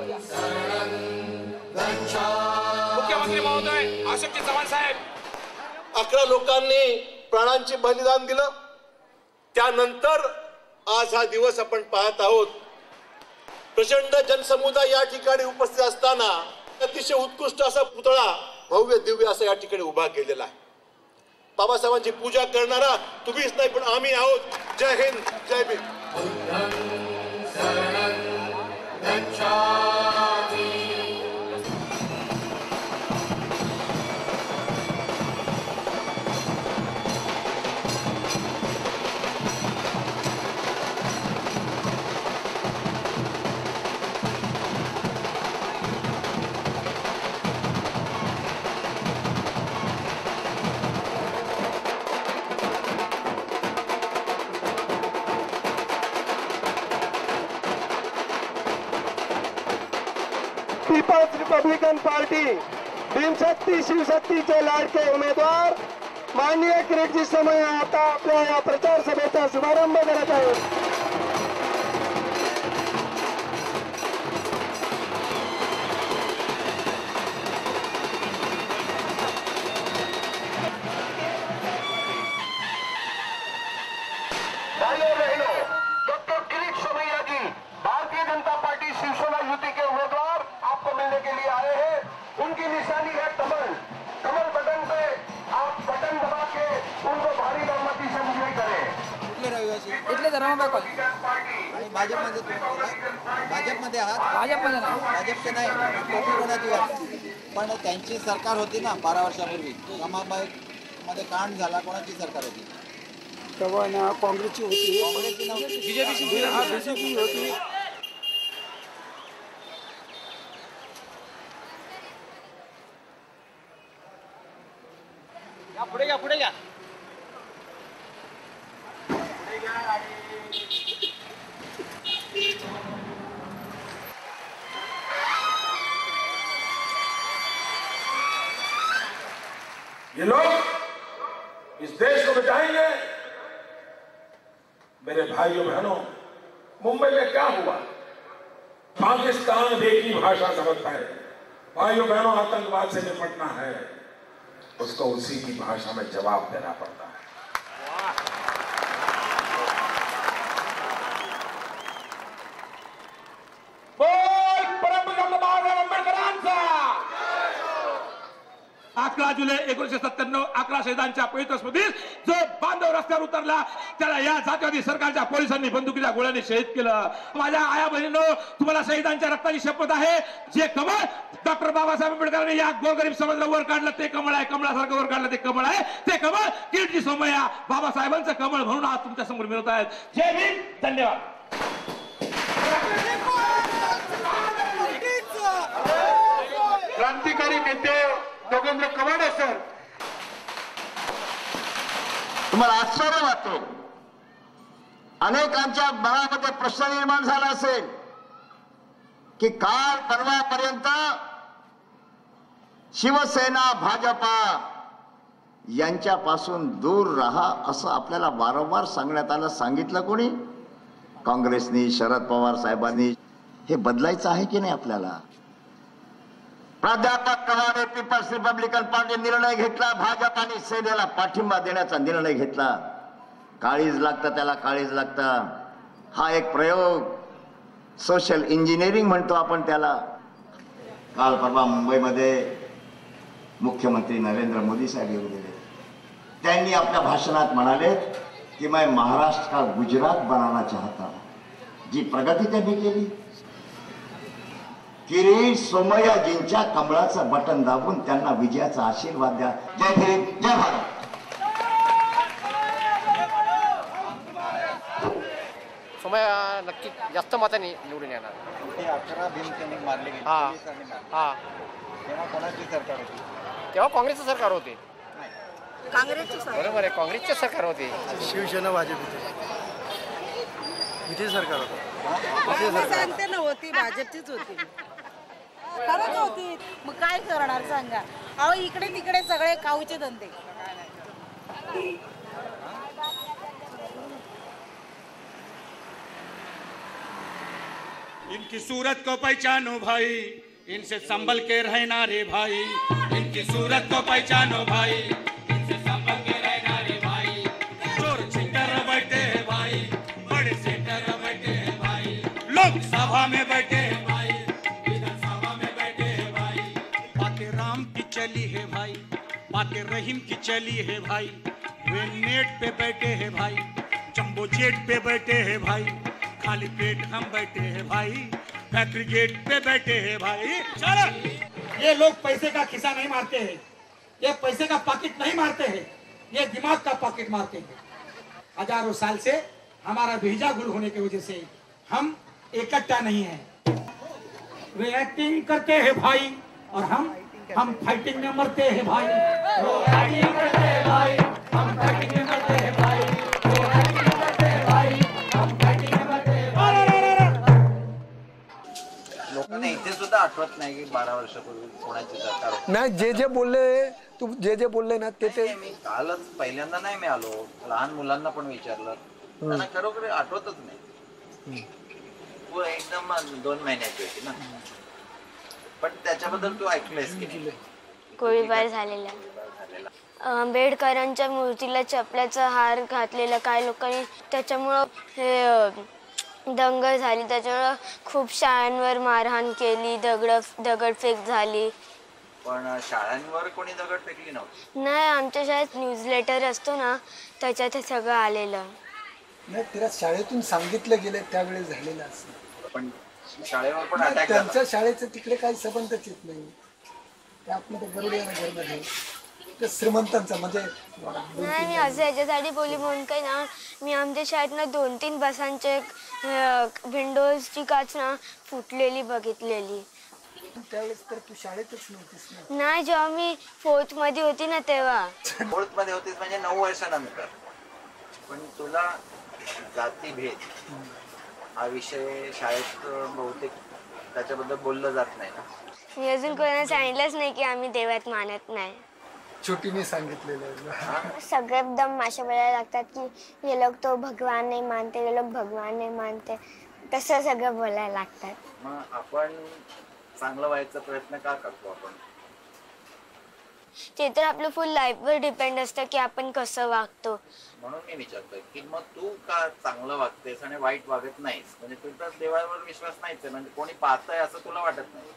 मुख्यमंत्री महोदय, अशोकजी चव्हाण साहेब, 11 लोकांनी प्राणांचे बलिदान दिलं. त्यानंतर आज हा दिवस आपण पाहत आहोत. प्रचंड जनसमुदाय या ठिकाणी उपस्थित असताना अतिशय उत्कृष्ट असा पुतळा भव्य दिव्य असा या ठिकाणी उभा केलेला आहे. बाबासाहेबांची पूजा करणारा तुम्हीच नाही पण आम्ही आहोत. जय हिंद, जय Bhim. Peoples republican party Bhimshakti शिवशक्तीचे लाडके उमेदवार माननीय किरीटजी सोमय्या आता आपल्या या प्रचार सभेचा शुभारंभ करत आहेत. डॉक्टर किरीट सोमैया जी भारतीय जनता पार्टी शिवसेना युति के उम्मीदवार आपको मिलने के लिए आए हैं. उनकी निशानी है कमल. कमल बटन पे आप बटन दबा के उनको भारी बहुमती से विजयी करें. भाजपमध्ये आहात? भाजपचे नाही, टोपी कोणाची घातली? पण त्यांची सरकार होती ना 12 वर्षापूर्वी. मध्ये कांड झाला, कोणाची सरकार होती तेव्हा ना? काँग्रेसची होती. काँग्रेसची नव्हती, बीजेपी होती. पुढे घ्या, पुढे घ्या. ये लोग इस देश को बचाएंगे. मेरे भाइयों बहनों, मुंबई में क्या हुआ? पाकिस्तान भी एक ही भाषा समझता है. भाइयों बहनों, आतंकवाद से निपटना है, उसको उसी की भाषा में जवाब देना पड़ता है. बोल परमपूज्य बाबासाहेब आंबेडकरांचा. 11 जुलै 1997 11 शहीदांच्या पवित्र स्मृतीस जो बांधव रस्त्यावर उतरला त्याला या जातीवादी सरकारच्या पोलिसांनी बंदुकीच्या गोळ्याने शहीद केलं. माझ्या आया बहिणींनो, तुम्हाला शहीदांच्या रक्ताची शपथ आहे. जे कमळ डॉक्टर बाबासाहेब आंबेडकरांनी या गोरगरीब समाजाला वर काढलं ते कमळ आहे. कमळासारखं वर काढलं ते कमळ आहे. ते कमळ किरीटजी सोमय्या बाबासाहेबांचं कमळ म्हणून आज तुमच्या समोर मिळत आहेत. जय भीम, धन्यवाद. क्रांतिकारी नेते योगेंद्र कवाडे सर, तुम्हाला आश्चर्य वाटतो. अनेकांच्या मनामध्ये प्रश्न निर्माण झाला असेल की काल परवापर्यंत शिवसेना भाजपा यांच्यापासून दूर राहा असं आपल्याला वारंवार सांगण्यात आलं. सांगितलं कोणी? काँग्रेसनी, शरद पवार साहेबांनी. हे बदलायचं आहे की नाही आपल्याला? प्राध्यापक कवाडे पीपल्स रिपब्लिकन पार्टी निर्णय घेतला. भाजप आणि सेनेला पाठिंबा देण्याचा निर्णय घेतला. काळीज लागतं त्याला, काळीज लागतं. हा एक प्रयोग, सोशल इंजिनिअरिंग म्हणतो आपण त्याला. काल परवा मुंबईमध्ये मुख्यमंत्री नरेंद्र मोदी साहेब येऊन गेले. त्यांनी आपल्या भाषणात म्हणाले की मैं महाराष्ट्र का गुजरात बनाना चाहता हूं. जी प्रगती त्यांनी केली. किरीट सोमय्याजींच्या कमळाचं बटन दाबून त्यांना विजयाचा आशीर्वाद द्या. जय भीम, जय भारत. सोमय्या नक्की जास्त मताने निवडून येणार. 11 भीमसेनिक मारले गेले. तेव्हा कोणाची सरकार होती? तेव्हा काँग्रेसचं सरकार होते. काँग्रेसचं सरकार. बरोबर आहे, काँग्रेसचे सरकार होते. शिवसेना भाजप युती सरकार होतं. सांगते ना, होती भाजपचीच होती. खरंच होती. मग काय करणार सांगा. अहो इकडे तिकडे सगळे खाऊचे धंदे. इनकी सूरत को पहचानो भाई, इनसे संभल के रहना रे भाई. इनकी सूरत को पहचानो भाई, इनसे संभल के रहना रे भाई. चोर छितर बैठे हैं भाई, बड़े सेंटर बैठे हैं भाई, लोकसभा में बैठे हैं भाई, विधानसभा में बैठे हैं भाई. बातें राम की चली है भाई, बातें रहीम की चली है भाई. वे नेट पे बैठे हैं भाई, जंबो जेट पे बैठे हैं भाई. खाली पेट हम बैठे हैं भाई, फैक्ट्री गेट पे बैठे हैं भाई. चलो, ये लोग पैसे का खिस्सा नहीं मारते हैं, ये पैसे का पॉकेट नहीं मारते हैं, ये दिमाग का पॉकेट मारते हैं. हजारों साल से हमारा भेजा गुल होने की वजह से हम इकट्ठा नहीं है. वे एक्टिंग करते हैं भाई और हम फाइटिंग में मरते हैं भाई. वो एक्टिंग करते हैं भाई, हम फाइटिंग में मरते हैं भाई. वो एक्टिंग करते हैं भाई, हम फाइटिंग में मरते हैं भाई. लोकांना इथे सुद्धा आठवत नाही की 12 वर्षापूर्वी कोणाचे सरकार होते. नाही जे बोलले तू जे बोलले ना ते मी कालच पहिल्यांदा नाही मी आलो, लहान मुलांना पण विचारलं, त्यांना खरोखर आठवतच नाही. तू एकदम 2 महिन्याची होती ना, पण त्याच्याबद्दल तू ऐकलंयस की नाही? गोळीबार झालेला, आंबेडकरांच्या मूर्तीला चपल्याचा हार घातलेला काही लोकांनी, त्याच्यामुळं हे दंगल झाली, त्याच्यामुळं खूप शाळांवर मारहाण केली, दगडफेक झाली. पण शाळांवर कोणी दगड फेकली नव्हती. नाही, आमच्या शाळेत न्यूजलेटर असतो ना, त्याच्यात हे सगळं आलेलं. नाही, तिला शाळेतून सांगितलं गेलं त्यावेळेस झालेलं असं. पण शाळेवर पण अटॅक झाला. त्यांच्या शाळेचं तिकडे काही संबंधच येत नाही. त्या आपल्या गरुडिया नगरमध्ये ते श्रीमंतांचा म्हणजे नाही, मी असं याच्यासाठी बोलली म्हणून काही ना, मी आमच्या शाळेतनं 2-3 बसांचे विंडोजची काच ना फुटलेली बघितलेली. त्यावेळेस तर तू शाळेतच नव्हतीस ना. नाही, जेव्हा मी 4th मध्ये होती ना तेव्हा. 4th मध्ये होतीस म्हणजे 9 वर्षानंतर. पण तुला जातीभेद हा विषय शाळेत बहुतेक त्याच्याबद्दल बोललं जात नाही ना. मी अजून कोणाला सांगितलंच नाही की आम्ही देवात मानत नाही. छोटीने सांगितलेलं सगळे एकदम माशा बोलायला लागतात की ये लोग तो भगवान नाही मानते, ये लोग भगवान नाही मानते, तसं सगळं बोलायला लागतात. मग आपण चांगलं व्हायचा प्रयत्न का करतो आपण? ते तर आपलं फुल लाईफवर डिपेंड असतं की आपण कसं वागतो. म्हणून मी विचारतोय की मग तू का चांगलं वागतेस आणि वाईट वागत नाहीस? म्हणजे तुझा देवावर विश्वास नाहीच आहे, म्हणजे कोणी पाहतंय असं तुला वाटत नाही?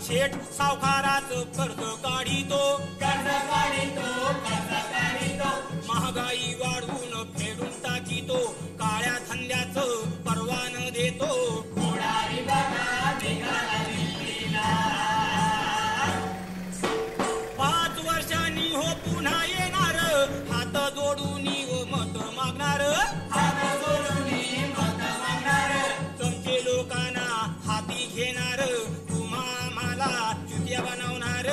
शेठ सावकाराचं कर्ज काढितो, महागाई वाढवून फेडून टाकीतो, काळ्या धंद्याचं परवान देतो. 5 वर्षांनी हो पुन्हा येणार, हात जोडून मत मागणार, चमचे लोकांना हाती घेणार, तुम्हा मला चुत्या बनवणार.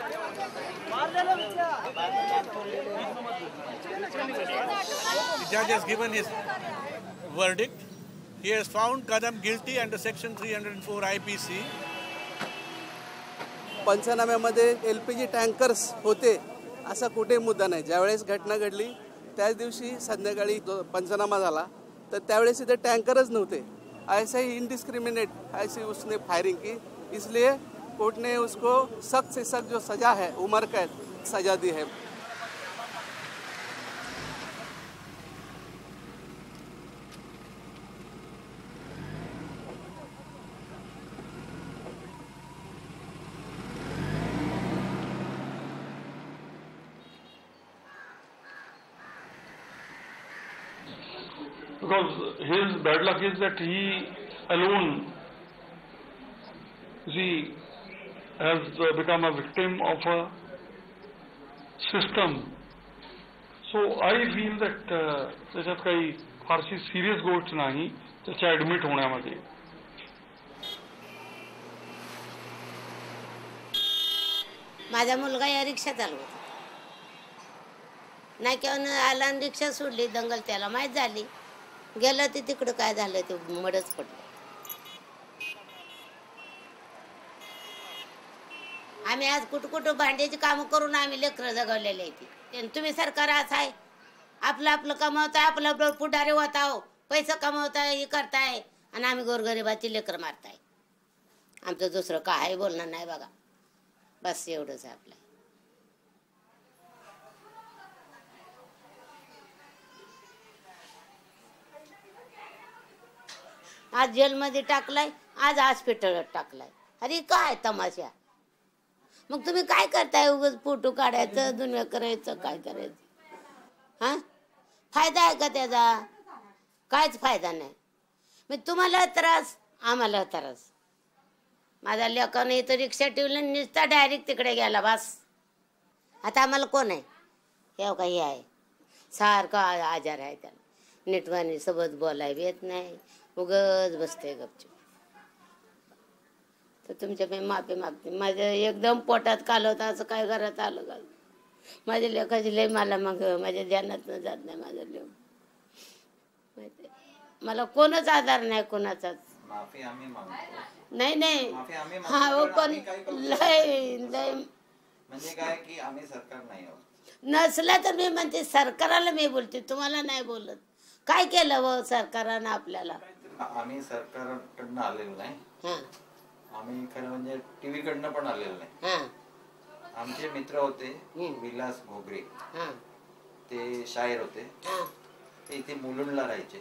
The judge has given his verdict. He has found Kadam guilty under section 304 IPC. पंचनाम्यामध्ये LPG tankers होते असा कुठे मुद्दा नाही. ज्यावेळेस घटना घडली त्याच दिवशी संध्याकाळी पंचनामा झाला तर त्यावेळेस इथे टँकरच नव्हते. ऐसा ही इनडिस्क्रिमिनेट ऐसी उसने फायरिंग की, इसलिए कोर्ट ने उसको सख्त से सख्त जो सजा है उम्र कैद सजा दी है. Because his bad luck is that he alone, has become a victim of a system. So I feel that त्याच्यात काही फारशी सिरियस गोष्ट नाही त्याच्या ऍडमिट होण्यामध्ये. माझा मुलगा या रिक्षा चालवतो नाही किंवा आला आणि रिक्षा सोडली दंगल त्याला माहीत झाली गेलं ते तिकडं काय झालं ते मडच पडलं. आम्ही आज कुठं भांड्याची कामं करून आम्ही लेकरं जगवलेले आहे. तुम्ही सरकार असं आहे आपलं आपलं कमावताय आपलं आपलं पुढारी होताव पैसे कमावताय हे करताय आणि आम्ही गोरगरिबाची लेकरं मारताय. आमचं दुसरं काय बोलणं नाही बघा. बस एवढंच आहे आपलं. आज जेलमध्ये टाकलाय आज हॉस्पिटलात टाकलाय. अरे काय तमाशा. मग तुम्ही काय करताय उगाच फोटो काढायचं दुनिया करायचं काय करायचं. हा फायदा आहे का त्याचा. काहीच फायदा नाही. मग तुम्हाला त्रास आम्हाला त्रास. माझ्या लेकाने इथं रिक्षा ठेवलं नुसता डायरेक्ट तिकडे गेला बस. आता आम्हाला कोण आहे हे काही आहे सारखा आजार आहे त्याला. नीटवाणी सोबत बोलायला येत नाही उगच बसते गपचूप. तर तुमच्या मी माफी मागते. माझ्या एकदम पोटात काल होता असं काय घरात आलं का. माझ्या लेखाची लय मला मग माझ्या ध्यानात जात नाही माझं लेख. माहिती मला कोणच आधार नाही कोणाचाच. माफी आम्ही मागतो. नाही हा हो पण लय म्हणजे काय की आम्ही सरकार नाही आहोत. नसला तर मी म्हणते सरकाराला मी बोलते तुम्हाला नाही बोलत. काय केलं व सरकारनं आपल्याला. आम्ही सरकारकडनं आलेलो नाही. आम्ही खरं म्हणजे टीव्ही कडनं पण आलेलो नाही. आमचे मित्र होते विलास घोगरे ते शायर होते ते इथे मुलुंडला राहायचे.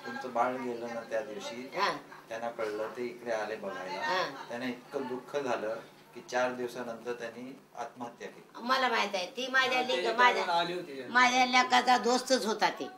तुमचं बाळ गेलं ना त्या दिवशी त्यांना कळलं ते इकडे आले बघायला. त्यांना इतकं दुःख झालं की 4 दिवसानंतर त्यांनी आत्महत्या केली. मला माहित आहे ती माझ्या लेकाचा दोस्तच होता ती.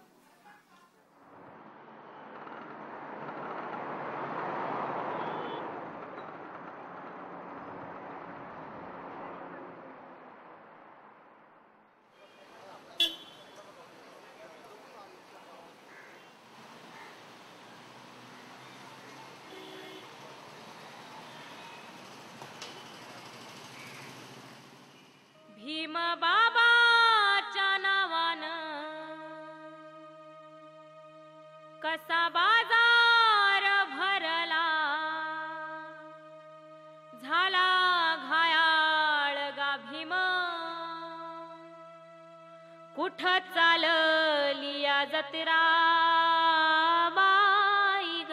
भीम बाबाच्या नावानं कसा बाजार भरला झाला घायाळ गा भीम कुठं चालली या जत्रा बाई ग.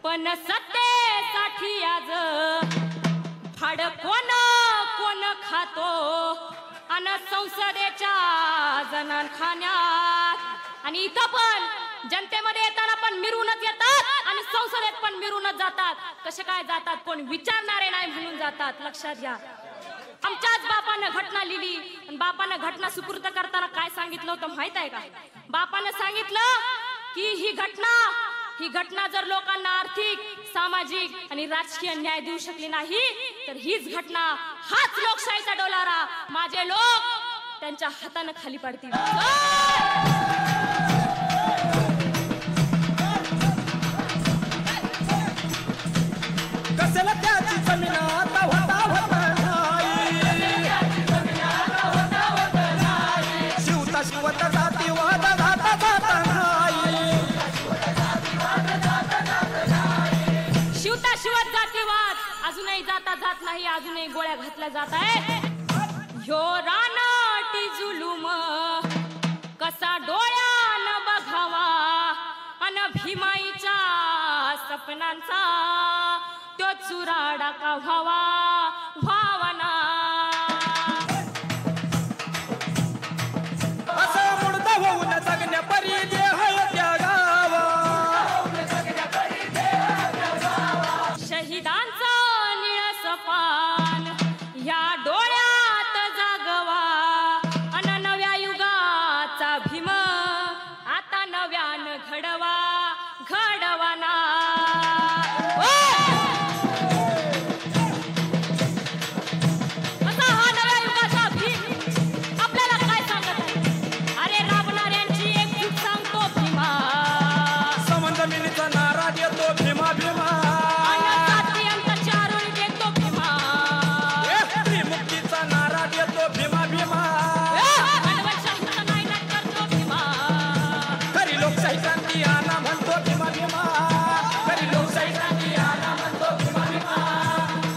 पण सत्तेसाठी आज फाड कोण खातो आणि संसदेच्या जनानखान्यात आणि इथं पण जनतेमध्ये येताना पण मिरूनच येतात आणि संसदेत पण मिरूनच जातात. कसे काय जातात कोण विचारणारे नाही म्हणून जातात. लक्षात घ्या. आमच्याच बापानं घटना लिहिली आणि बापानं घटना सुपूर्द करताना काय सांगितलं होतं माहित आहे का. बापानं सांगितलं की ही घटना ही घटना जर लोकांना आर्थिक, सामाजिक आणि राजकीय न्याय देऊ शकली नाही तर हीच घटना, हाच लोकशाहीचा डोलारा माझे लोक त्यांच्या हाताने खाली पाडतील. कसला त्याची जमीन आता होता शिवता शिवता जाती वाद जाता जाता शिवता शिवत जातीवाद अजूनही जाता जात नाही, अजूनही गोळ्या घातल्या जात आहे. ह्यो रानाटी जुलूम कसा डोळ्यानं बघावा अन भीमाईच्या सपनांचा तो चुराडा का व्हावा व्हावना. असं मुडदा होऊन जगण्या परी देह त्या गावा शहीदांचं निळस पान या डोळ्यात जागवा अन नव्या युगाचा भीम आता नव्यानं घडवा घडवाना. असा हा नव्या युगाचा भीम आपल्याला काय सांगत आहे? अरे राबणाऱ्यांची एकजूट सांगतो भीमा, संबंध मिलीचा नारा देतो भीमा भीमा मुक्तीचा नारा देतो भीमा भीमा खरी लोकशाही क्रांती आणा म्हणतो भीमा भीमा खरी लोकशाही क्रांती आणा म्हणतो भीमा भीमा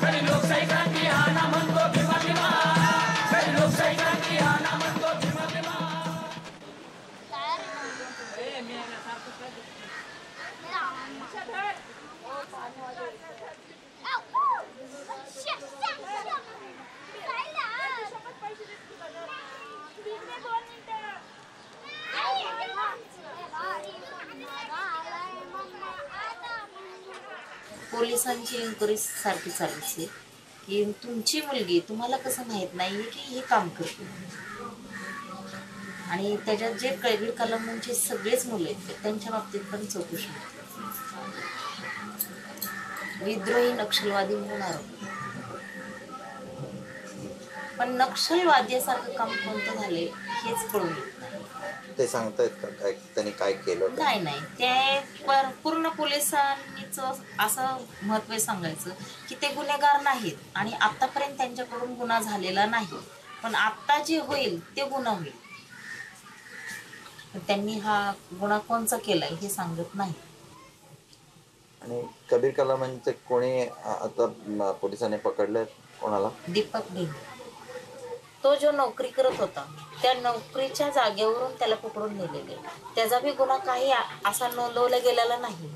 खरी लोकशाही क्रांती आणा म्हणतो भीमा भीमा खरी लोकशाही क्रांती आणा म्हणतो भीमा भीमा. पोलिसांची इन्क्वायरी सारखी चालूच आहे की तुमची मुलगी तुम्हाला कसं माहित नाही की हे काम करते. आणि त्याच्यात जे कबीर कलमांचे सगळेच मुलं आहेत त्यांच्या बाबतीत पण चौकशी होते. विद्रोही नक्षलवादी म्हणून आरोप, पण नक्षलवाद्यासारखं काम कोणतं झाले हेच कळून येत नाही. ते सांगतायत का काय त्यांनी काय केलं? नाही ते पूर्ण पोलिसांनीच असं महत्व सांगायचं की ते गुन्हेगार नाहीत आणि आतापर्यंत त्यांच्याकडून गुन्हा झालेला नाही, पण आता जे होईल ते गुन्हा होईल. त्यांनी हा गुन्हा कोणचा केलाय हे सांगत नाही. आणि कबीर कलामांचे कोणी आता पोलिसांनी पकडले कोणाला? दीपक ढेंगे. तो जो नोकरी करत होता त्या नोकरीच्या जागेवरून त्याला पकडून नेलेले. त्याचा बी गुन्हा काही असा नोंदवला गेलेला नाही.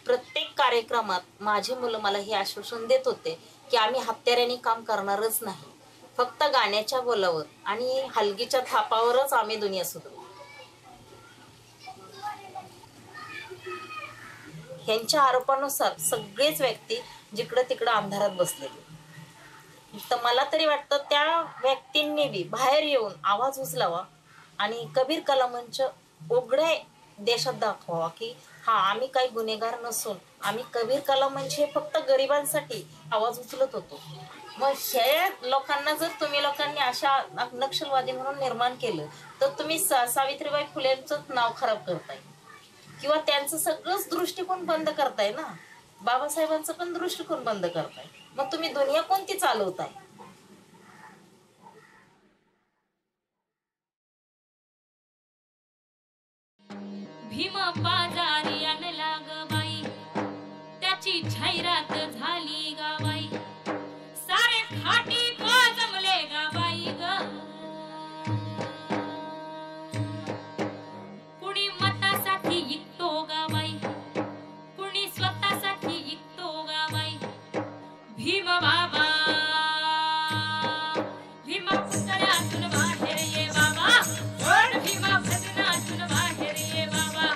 प्रत्येक कार्यक्रमात माझी मुलं मला हे आश्वासन देत होते की आम्ही हत्याराने काम करणारच नाही, फक्त गाण्याच्या बोलावर आणि हलगीच्या थापावरच आम्ही दुनिया सुधरू. ह्यांच्या आरोपानुसार सगळेच व्यक्ती जिकडं तिकडं अंधारात बसलेले. तर मला तरी वाटतं त्या व्यक्तींनी बी बाहेर येऊन आवाज उचलावा आणि कबीर कलामांच्या उघड्या देशात दाखवावा की हा आम्ही काही गुन्हेगार नसून आम्ही कबीर कलामांचे फक्त गरिबांसाठी आवाज उचलत होतो. मग हे लोकांना जर तुम्ही लोकांनी अशा नक्षलवादी म्हणून निर्माण केलं तर तुम्ही सावित्रीबाई फुलेंचं नाव खराब करताय किंवा त्यांचं सगळंच दृष्टिकोन बंद करताय ना. बाबासाहेबांचं पण दृष्टिकोन बंद करताय. मग तुम्ही दुनिया कोणती चालवताय? भीम बाजारी आणला ग बाई, त्याची जाहिरात झाली गा बाई, सारे खाटी जमले गा बाई ग. कुणी मतासाठी इकतो गा बाई, कुणी स्वतःसाठी इकतो गा बाई. भीम बाबा भीमा पुतळ्यातून बाहेर ये बाबा, भीमा भजनातून बाहेर ये बाबा,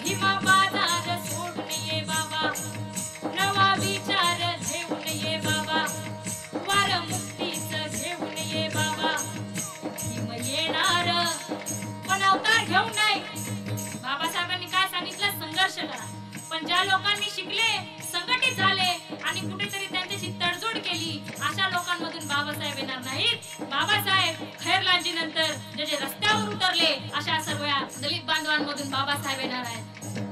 भीमा बाजार सोडून ये बाबा, नवा विचार घेऊन ये बाबा, वारंवार बाबासाहेब येणार नाहीत. बाबासाहेब खैरलांजी नंतर जे रस्त्यावर उतरले अशा सर्व दलित बांधवांमधून बाबासाहेब येणार आहेत.